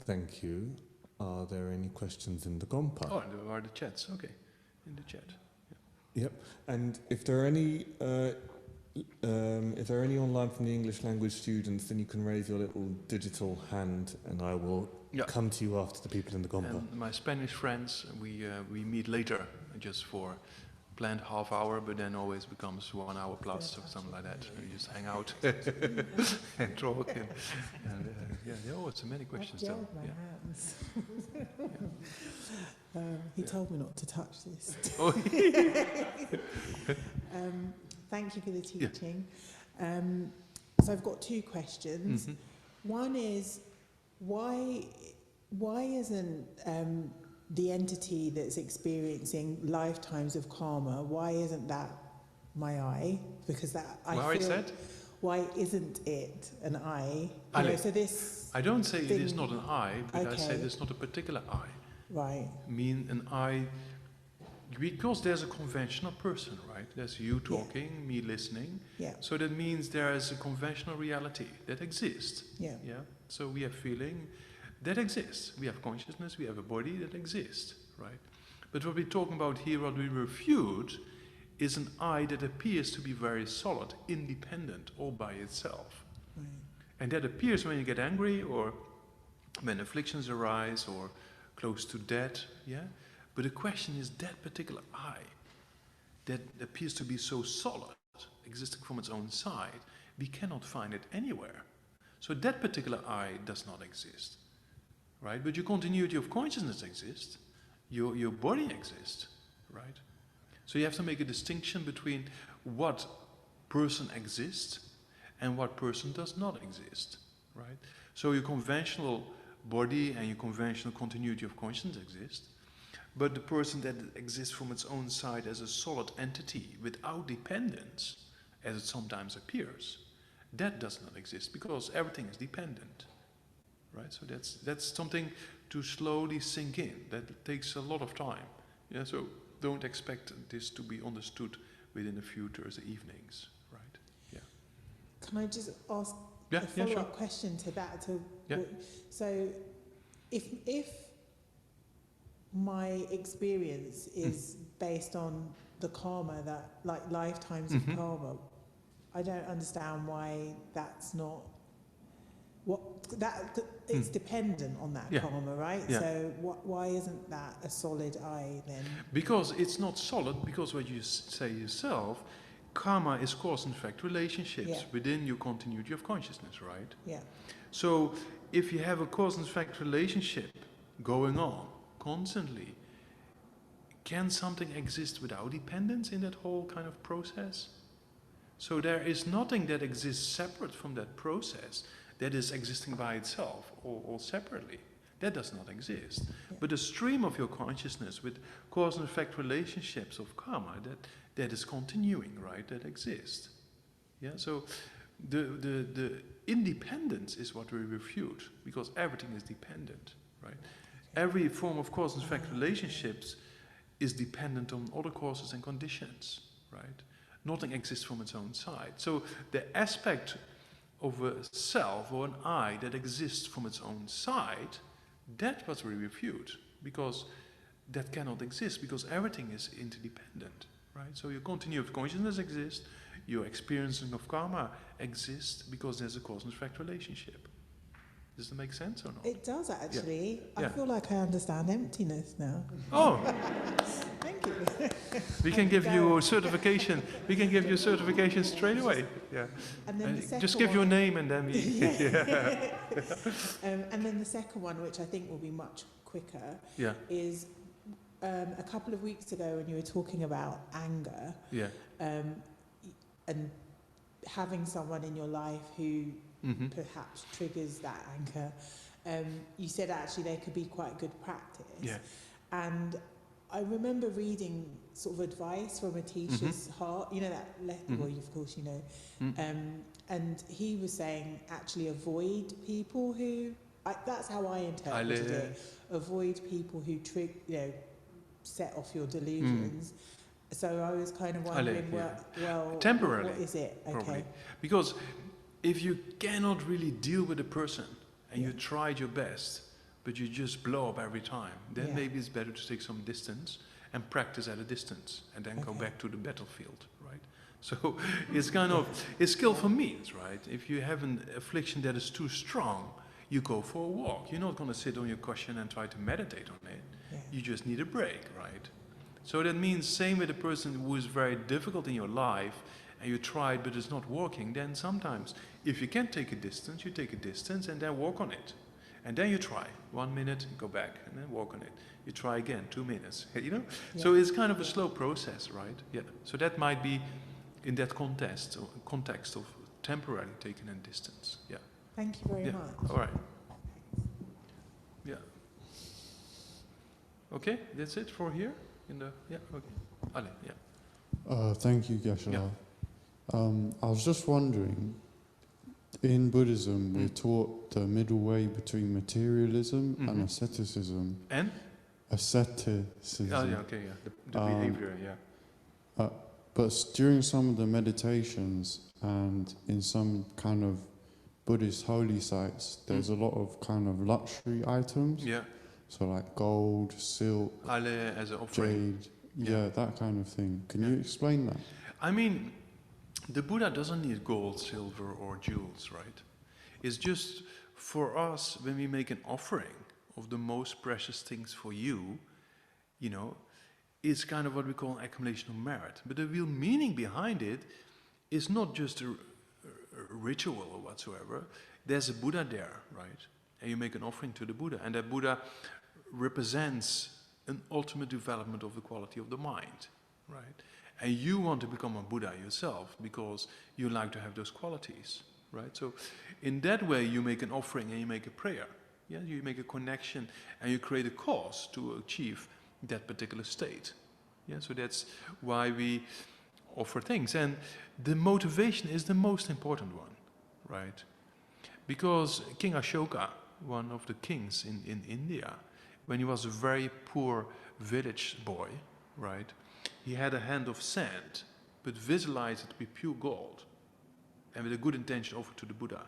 Thank you. Are there any questions in the Gompa? Oh, there are the chats. Okay, in the chat. Yeah. Yep. And if there are any online from the English language students, then you can raise your little digital hand, and I will come to you after the people in the Gompa. And my Spanish friends, we meet later, just for planned half hour, but then always becomes 1 hour plus or something like that. We just hang out and talk, and so many questions. I've gelled my hands. He told me not to touch this. Oh. Thank you for the teaching. So I've got 2 questions. Mm-hmm. One is, why isn't the entity that's experiencing lifetimes of karma, why isn't that my I? Because that Why is that? Why isn't it an I? So this. I don't say it is not an I, but I say there's not a particular I. Right. I mean an I, because there's a conventional person, right? There's you talking, me listening. Yeah. So that means there is a conventional reality that exists. Yeah. Yeah. So we have feeling that exists. We have consciousness, we have a body that exists, right? But what we're talking about here, what we refute, is an I that appears to be very solid, independent, all by itself. Right. And that appears when you get angry, or when afflictions arise, or close to death, yeah? But the question is, that particular I, that appears to be so solid, existing from its own side, we cannot find it anywhere. So that particular I does not exist, right? But your continuity of consciousness exists, your body exists, right? So you have to make a distinction between what person exists and what person does not exist, right? So your conventional body and your conventional continuity of consciousness exist, but the person that exists from its own side as a solid entity without dependence, as it sometimes appears, that does not exist, because everything is dependent, right? So that's something to slowly sink in. That takes a lot of time. Yeah. So don't expect this to be understood within a few Thursday evenings, right? Yeah. Can I just ask a follow-up question to that? So, if my experience is based on the karma, that like lifetimes of karma, I don't understand why that's not it's dependent on that karma, right? Yeah. So why isn't that a solid I then? Because it's not solid, because what you say yourself, karma is cause and effect relationships within your continuity of consciousness, right? Yeah. So if you have a cause and effect relationship going on constantly, can something exist without dependence in that whole kind of process? So there is nothing that exists separate from that process that is existing by itself or separately. That does not exist. Yeah. But the stream of your consciousness with cause and effect relationships of karma, that is continuing, right? That exists. Yeah. So the independence is what we refute, because everything is dependent, right? Every form of cause and effect relationships is dependent on other causes and conditions, right? Nothing exists from its own side. So the aspect of a self or an I that exists from its own side, that was we refute, because that cannot exist, because everything is interdependent, right? So your continuity of consciousness exists, your experiencing of karma exists, because there's a cause and effect relationship. Does that make sense or not? It does, actually. Yeah. I feel like I understand emptiness now. Oh! Thank you. We can give you a certification. We can give you a certification straight away. Yeah. And then the second just give your name and then we. Yeah. And then the second one, which I think will be much quicker, Yeah. is a couple of weeks ago when you were talking about anger, Yeah. and having someone in your life who Mm-hmm. perhaps triggers that anger, you said actually there could be quite good practice. Yeah. And I remember reading sort of advice from ATISHA's heart, you know that letter, well, of course you know, and he was saying actually avoid people who, that's how I interpreted it, avoid people who set off your delusions. So I was kind of wondering, well, temporarily, what is it? Okay. Probably. Because if you cannot really deal with a person and you tried your best, but you just blow up every time, then maybe it's better to take some distance and practice at a distance and then go back to the battlefield, right? So it's kind of, it's skillful means, right? If you have an affliction that is too strong, you go for a walk. You're not going to sit on your cushion and try to meditate on it. Yeah. You just need a break, right? So that means same with a person who is very difficult in your life and you tried but it's not working, then sometimes if you can take a distance, you take a distance and then walk on it. And then you try 1 minute, go back and then walk on it. You try again, 2 minutes, you know? Yeah. So it's kind of a slow process, right? Yeah. So that might be in that context of temporarily taking a distance. Yeah. Thank you very much. All right. Yeah. Okay, that's it for here? Okay. Ale, yeah. Thank you, Geshe. Yeah. I was just wondering, in Buddhism, we're taught the middle way between materialism and asceticism. And? Asceticism. Oh, yeah, okay, yeah. The behavior, yeah. But during some of the meditations and in some kind of Buddhist holy sites, there's a lot of kind of luxury items. Yeah. So like gold, silk, as an offering. jade, yeah, that kind of thing. Can you explain that? I mean, the Buddha doesn't need gold, silver, or jewels, right? It's just for us, when we make an offering of the most precious things for you, you know, it's kind of what we call an accumulation of merit. But the real meaning behind it is not just a ritual or whatsoever. There's a Buddha there, right? And you make an offering to the Buddha, and that Buddha represents an ultimate development of the quality of the mind, right? And you want to become a Buddha yourself because you like to have those qualities, right? So in that way you make an offering and you make a prayer. Yeah, you make a connection and you create a cause to achieve that particular state. Yeah, so that's why we offer things. And the motivation is the most important one, right? Because King Ashoka, one of the kings in India, when he was a very poor village boy, right? He had a hand of sand, but visualized it to be pure gold, and with a good intention offered to the Buddha.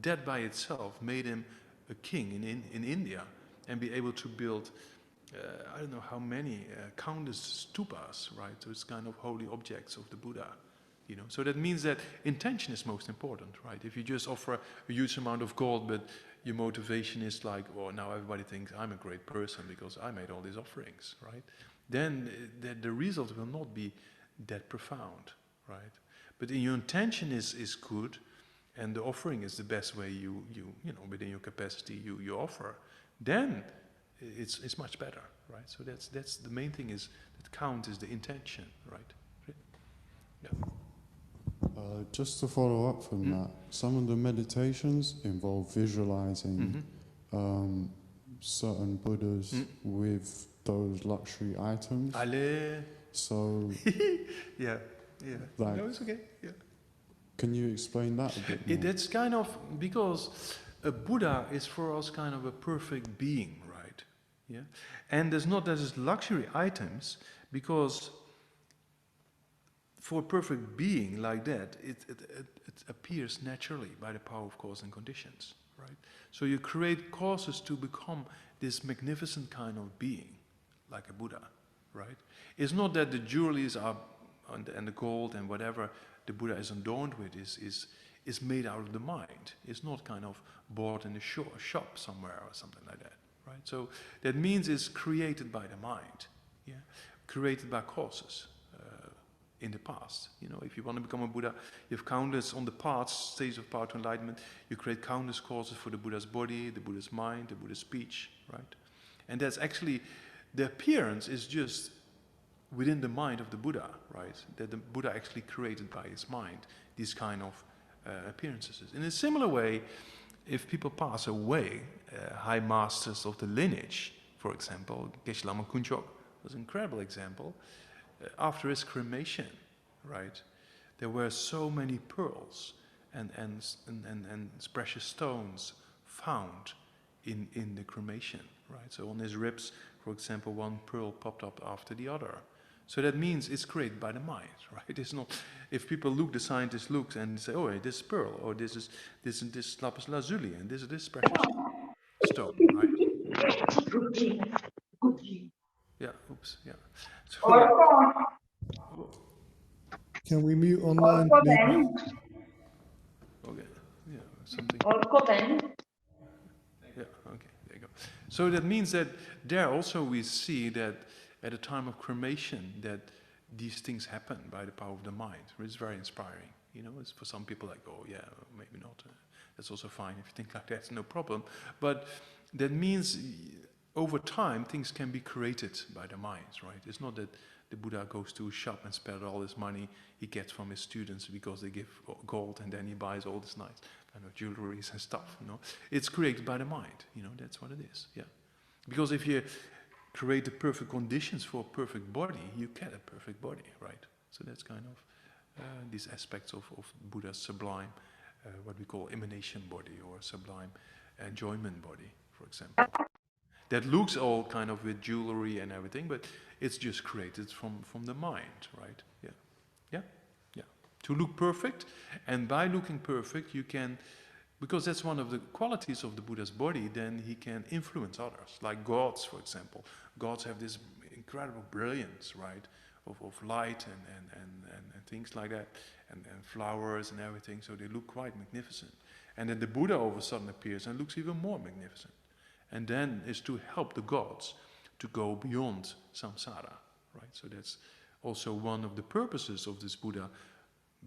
That by itself made him a king in India, and be able to build, I don't know how many, countless stupas, right? So it's kind of holy objects of the Buddha, you know. So that means that intention is most important, right? If you just offer a huge amount of gold, but your motivation is like, oh, now everybody thinks I'm a great person because I made all these offerings, right? Then the result will not be that profound, right? But in your intention is good, and the offering is the best way you know, within your capacity you offer, then it's much better, right? So that's the main thing is that counts is the intention, right? Yeah. Just to follow up from that, some of the meditations involve visualizing certain Buddhas with those luxury items. Ale. So yeah. Like, no, it's okay. Yeah. Can you explain that a bit more? That's kind of because a Buddha is for us kind of a perfect being, right? Yeah. And there's not as luxury items because for a perfect being like that, it appears naturally by the power of cause and conditions, right? So you create causes to become this magnificent kind of being, like a Buddha, right? It's not that the jewelries are and the gold and whatever the Buddha is adorned with is made out of the mind. It's not kind of bought in a shop somewhere or something like that, right? So that means it's created by the mind, yeah? created by causes in the past. You know, if you want to become a Buddha, you have countless, on the path, stages of power to enlightenment, you create countless causes for the Buddha's body, the Buddha's mind, the Buddha's speech, right? And that's actually, the appearance is just within the mind of the Buddha, right? That the Buddha actually created by his mind, these kind of appearances. In a similar way, if people pass away, high masters of the lineage, for example, Geshe Lama Kunchok was an incredible example. After his cremation, right, there were so many pearls and precious stones found in the cremation, right? So on his ribs, for example, one pearl popped up after the other. So that means it's created by the mind, right? It's not, if people look, the scientist looks and say, oh, hey, this is pearl, or this is lapis lazuli, and this is this precious stone, right? Yeah, oops, yeah. So, Can we mute online, please? okay, yeah, something. Yeah, okay, there you go. So that means that there also we see that at the time of cremation that these things happen by the power of the mind. It's very inspiring. You know, it's for some people like, oh yeah, maybe not. That's also fine if you think like that, no problem. But that means over time things can be created by the mind, right? It's not that the Buddha goes to a shop and spends all this money he gets from his students because they give gold, and then he buys all this nice kind of jewelries and stuff, you know. It's created by the mind, you know, that's what it is, yeah. Because if you create the perfect conditions for a perfect body, you get a perfect body, right? So that's kind of these aspects of Buddha's sublime, what we call emanation body, or sublime enjoyment body, for example. That looks all kind of with jewelry and everything, but it's just created from the mind, right? Yeah, yeah, yeah. To look perfect, and by looking perfect, you can, because that's one of the qualities of the Buddha's body, then he can influence others, like gods, for example. Gods have this incredible brilliance, right, of light and things like that, and flowers and everything, so they look quite magnificent. And then the Buddha all of a sudden appears and looks even more magnificent. And then is to help the gods to go beyond samsara, right? So that's also one of the purposes of this Buddha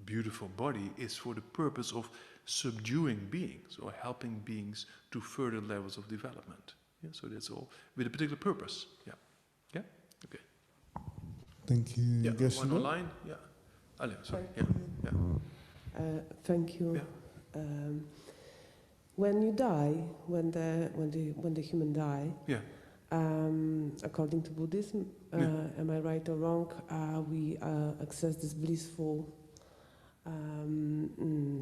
beautiful body, is for the purpose of subduing beings or helping beings to further levels of development. Yeah, so that's all with a particular purpose. Yeah, yeah, okay. Thank you. Yeah, Geshe. one online. Yeah, sorry. Yeah, yeah. Thank you. Yeah. When you die, when the human die, Yeah. According to Buddhism, am I right or wrong? We access this blissful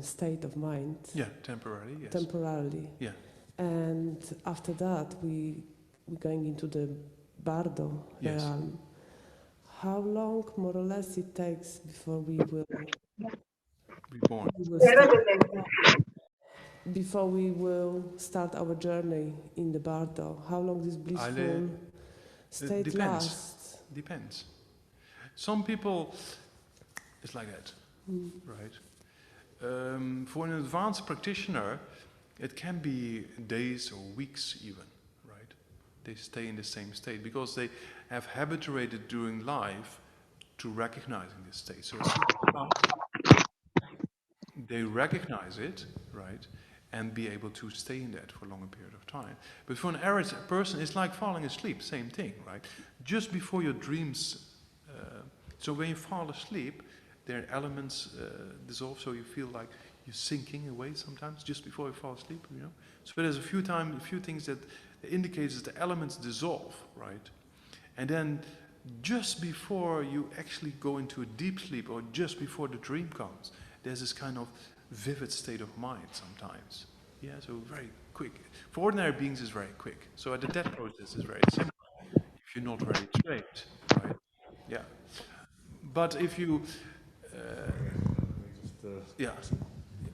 state of mind. Yeah, temporarily. Yes. Temporarily. Yeah. And after that, we're going into the bardo Yes. realm. How long, more or less, it takes before we will Reborn. before we will start our journey in the bardo? How long this blissful state depends. lasts? Depends. Some people, it's like that, right? For an advanced practitioner, it can be days or weeks even, right? They stay in the same state because they have habituated during life to recognizing this state. So they recognize it, right? And be able to stay in that for a longer period of time. But for an average person, it's like falling asleep, same thing, right? Just before your dreams, so when you fall asleep, there are elements dissolve, so you feel like you're sinking away sometimes, just before you fall asleep, you know? So there's a few things that indicates that the elements dissolve, right? And then just before you actually go into a deep sleep, or just before the dream comes, there's this kind of vivid state of mind sometimes. Yeah, so very quick. For ordinary beings, it's very quick. So the death process is very simple if you're not very trained, right? Yeah. But if you, yeah.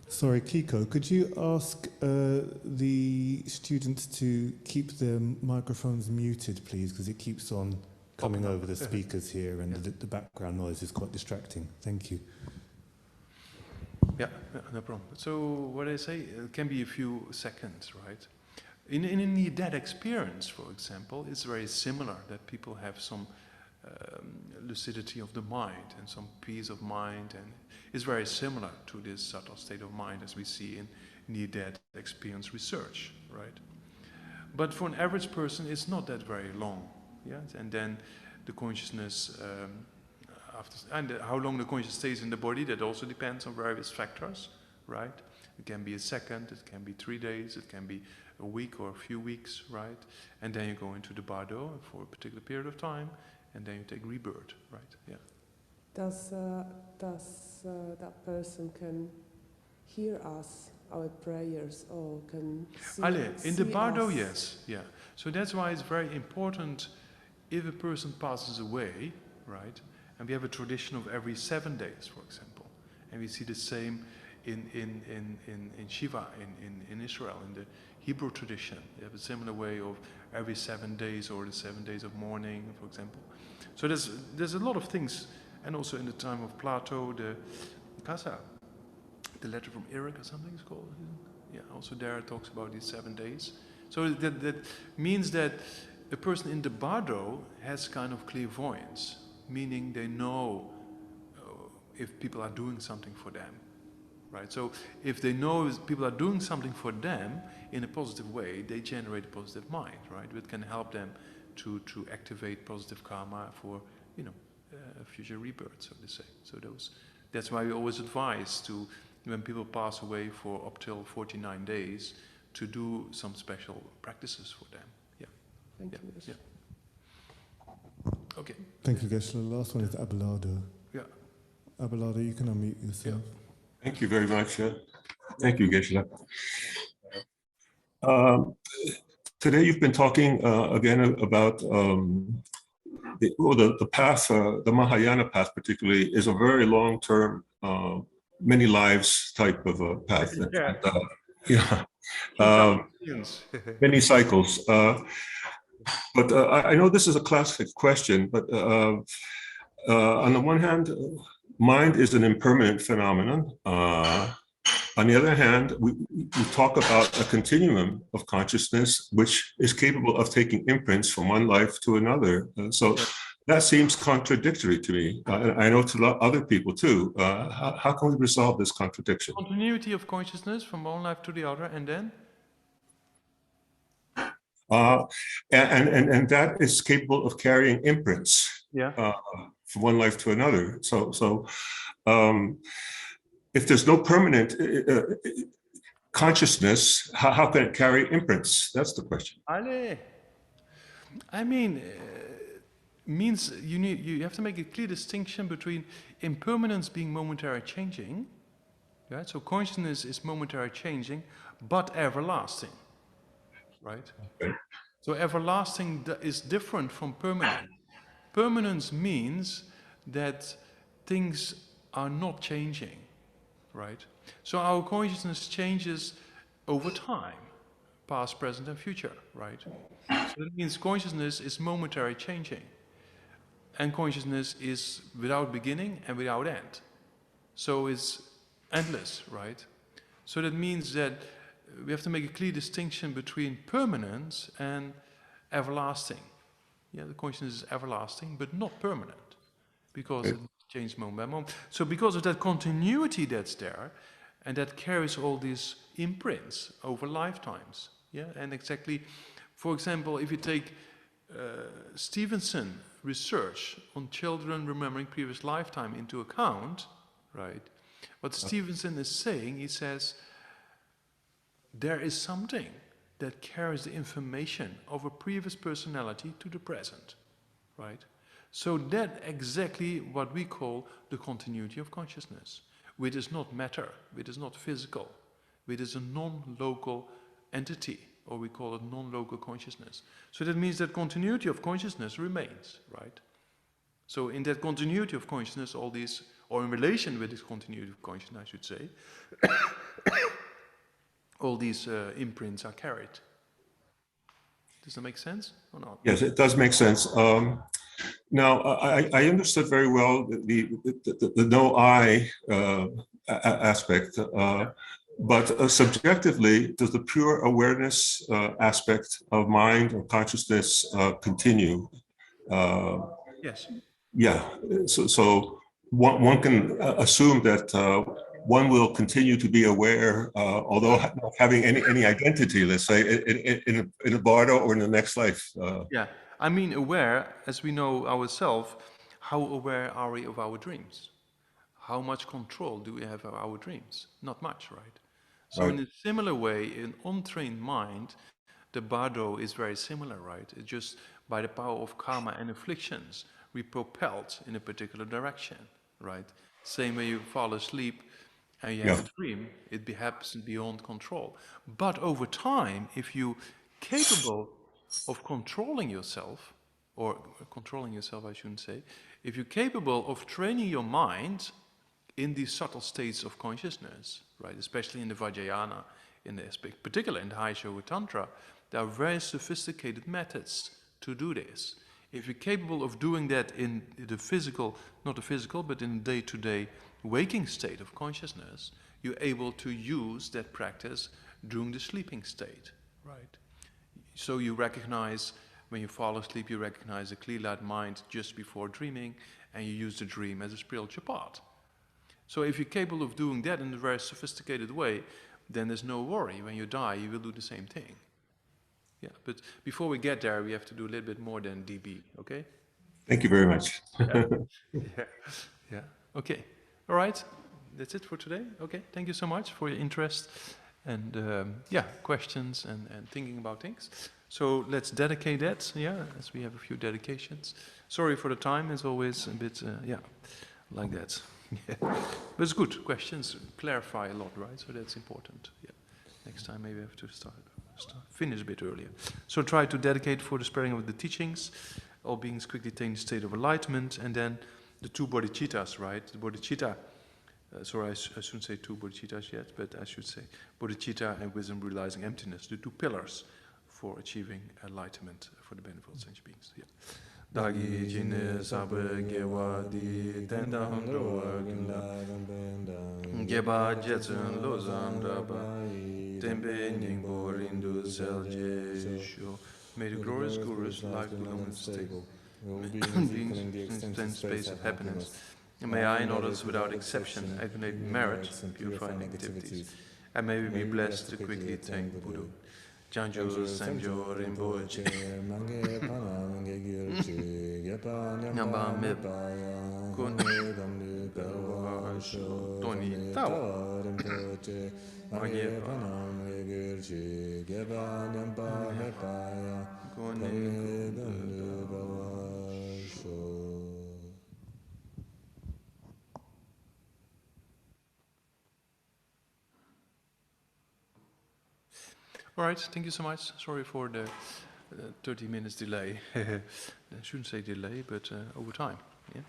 Sorry, Kiko, could you ask the students to keep their microphones muted, please, because it keeps on coming over the speakers here, and the background noise is quite distracting. Thank you. Yeah, no problem. So what I say, it can be a few seconds, right? In a near-death experience, for example, it's very similar that people have some lucidity of the mind and some peace of mind, and it's very similar to this subtle state of mind as we see in near-death experience research, right? But for an average person, it's not that very long, yeah. And then the consciousness, how long the consciousness stays in the body, that also depends on various factors, right? It can be a second, it can be 3 days, it can be a week or a few weeks, right? And then you go into the bardo for a particular period of time, and then you take rebirth, right? Yeah. Does that person can hear us, our prayers, or can see, In the bardo, us? yes, yeah. So that's why it's very important if a person passes away, right? And we have a tradition of every 7 days, for example, and we see the same in Shiva in Israel, in the Hebrew tradition. They have a similar way of every 7 days, or the 7 days of mourning, for example. So there's a lot of things, and also in the time of Plato, the Kasa, the letter from Eric or something is called. Yeah, also there it talks about these 7 days. So that means that a person in the bardo has kind of clairvoyance, meaning they know if people are doing something for them, right? So if they know people are doing something for them in a positive way, they generate a positive mind, right? It can help them to activate positive karma for, you know, future rebirth, so to say. So that's why we always advise to, when people pass away for up till 49 days, to do some special practices for them. Yeah. Thank you. Yeah. Okay. Thank you, Geshe. The last one is Abelardo. Yeah. Abelardo, you can unmute yourself. Thank you very much. Thank you, Geshe. Today you've been talking again about the path, the Mahayana path particularly, is a very long-term, many lives type of a path. Yeah. Many cycles. But I know this is a classic question, but on the one hand, mind is an impermanent phenomenon. On the other hand, we talk about a continuum of consciousness, which is capable of taking imprints from one life to another. So that seems contradictory to me. I know to other people too. How can we resolve this contradiction? Continuity of consciousness from one life to the other, and then? And that is capable of carrying imprints from one life to another. So if there's no permanent consciousness, how can it carry imprints? That's the question. I mean, means you have to make a clear distinction between impermanence being momentary changing, right? So consciousness is momentary changing, but everlasting, right? Okay. So everlasting is different from permanent. Permanence means that things are not changing, right? So our consciousness changes over time, past, present, and future, right? So that means consciousness is momentary changing. And consciousness is without beginning and without end. So it's endless, right? So that means that we have to make a clear distinction between permanence and everlasting. Yeah, the consciousness is everlasting, but not permanent, because it changes moment by moment. So because of that continuity that's there, and that carries all these imprints over lifetimes. Yeah, and exactly, for example, if you take Stevenson research on children remembering previous lifetime into account, right? What Stevenson is saying, he says, there is something that carries the information of a previous personality to the present, right? So that exactly what we call the continuity of consciousness, which is not matter, which is not physical, which is a non-local entity, or we call it non-local consciousness. So that means that continuity of consciousness remains, right? So in that continuity of consciousness, all these, or in relation with this continuity of consciousness, I should say, all these imprints are carried. Does that make sense or not? Yes, it does make sense. Now, I understood very well the no I aspect, but subjectively, does the pure awareness aspect of mind or consciousness continue? Yes. Yeah, so one can assume that one will continue to be aware, although not having any identity, let's say, in a bardo or in the next life. Yeah, I mean aware, as we know ourselves, how aware are we of our dreams? How much control do we have of our dreams? Not much, right? So Right. in a similar way, in untrained mind, the bardo is very similar, right? It's just by the power of karma and afflictions, we propelled in a particular direction, right? Same way you fall asleep and you have Yeah. a dream, it happens beyond control. But over time, if you capable of controlling yourself, or controlling yourself, I shouldn't say, if you're capable of training your mind in these subtle states of consciousness, right, especially in the Vajrayana, in the aspect, particularly in the High Yoga Tantra, there are very sophisticated methods to do this. If you're capable of doing that in the physical, not the physical, but in the day-to-day waking state of consciousness, you're able to use that practice during the sleeping state, right? So you recognize, when you fall asleep, you recognize a clear-light mind just before dreaming, and you use the dream as a spiritual part. So if you're capable of doing that in a very sophisticated way, then there's no worry. When you die, you will do the same thing. Yeah, but before we get there, we have to do a little bit more than DB, okay? Thank you very much. Yeah, okay. All right, that's it for today. Okay, thank you so much for your interest and yeah, questions and thinking about things. So let's dedicate that, yeah, as we have a few dedications. Sorry for the time, it's always a bit, yeah, like that. Yeah. But it's good, questions clarify a lot, right? So that's important, yeah. Next time maybe I have to finish a bit earlier. So try to dedicate for the spreading of the teachings, all beings quickly attain the state of enlightenment, and then the two bodhicittas, right? The bodhicitta, sorry, I shouldn't say two bodhicittas yet, but I should say bodhicitta and wisdom realizing emptiness, the two pillars for achieving enlightenment for the benefit of sentient beings. Yeah. Dagi jine sabe gewa di tendam roa ginla geba jetsun lozan raba tembe ningbo rindu selje sho. May the glorious gurus life long and stable beings in the extended space of happiness, and may I and others without exception aggregate merit, purifying activities, and may we be blessed to quickly attain Buddha. Janjo Sanjo Rinpoche Nyamba Mib Kun Sho Toni Tao Magye All right, thank you so much. Sorry for the 30 minutes delay. I shouldn't say delay, but over time. Yeah.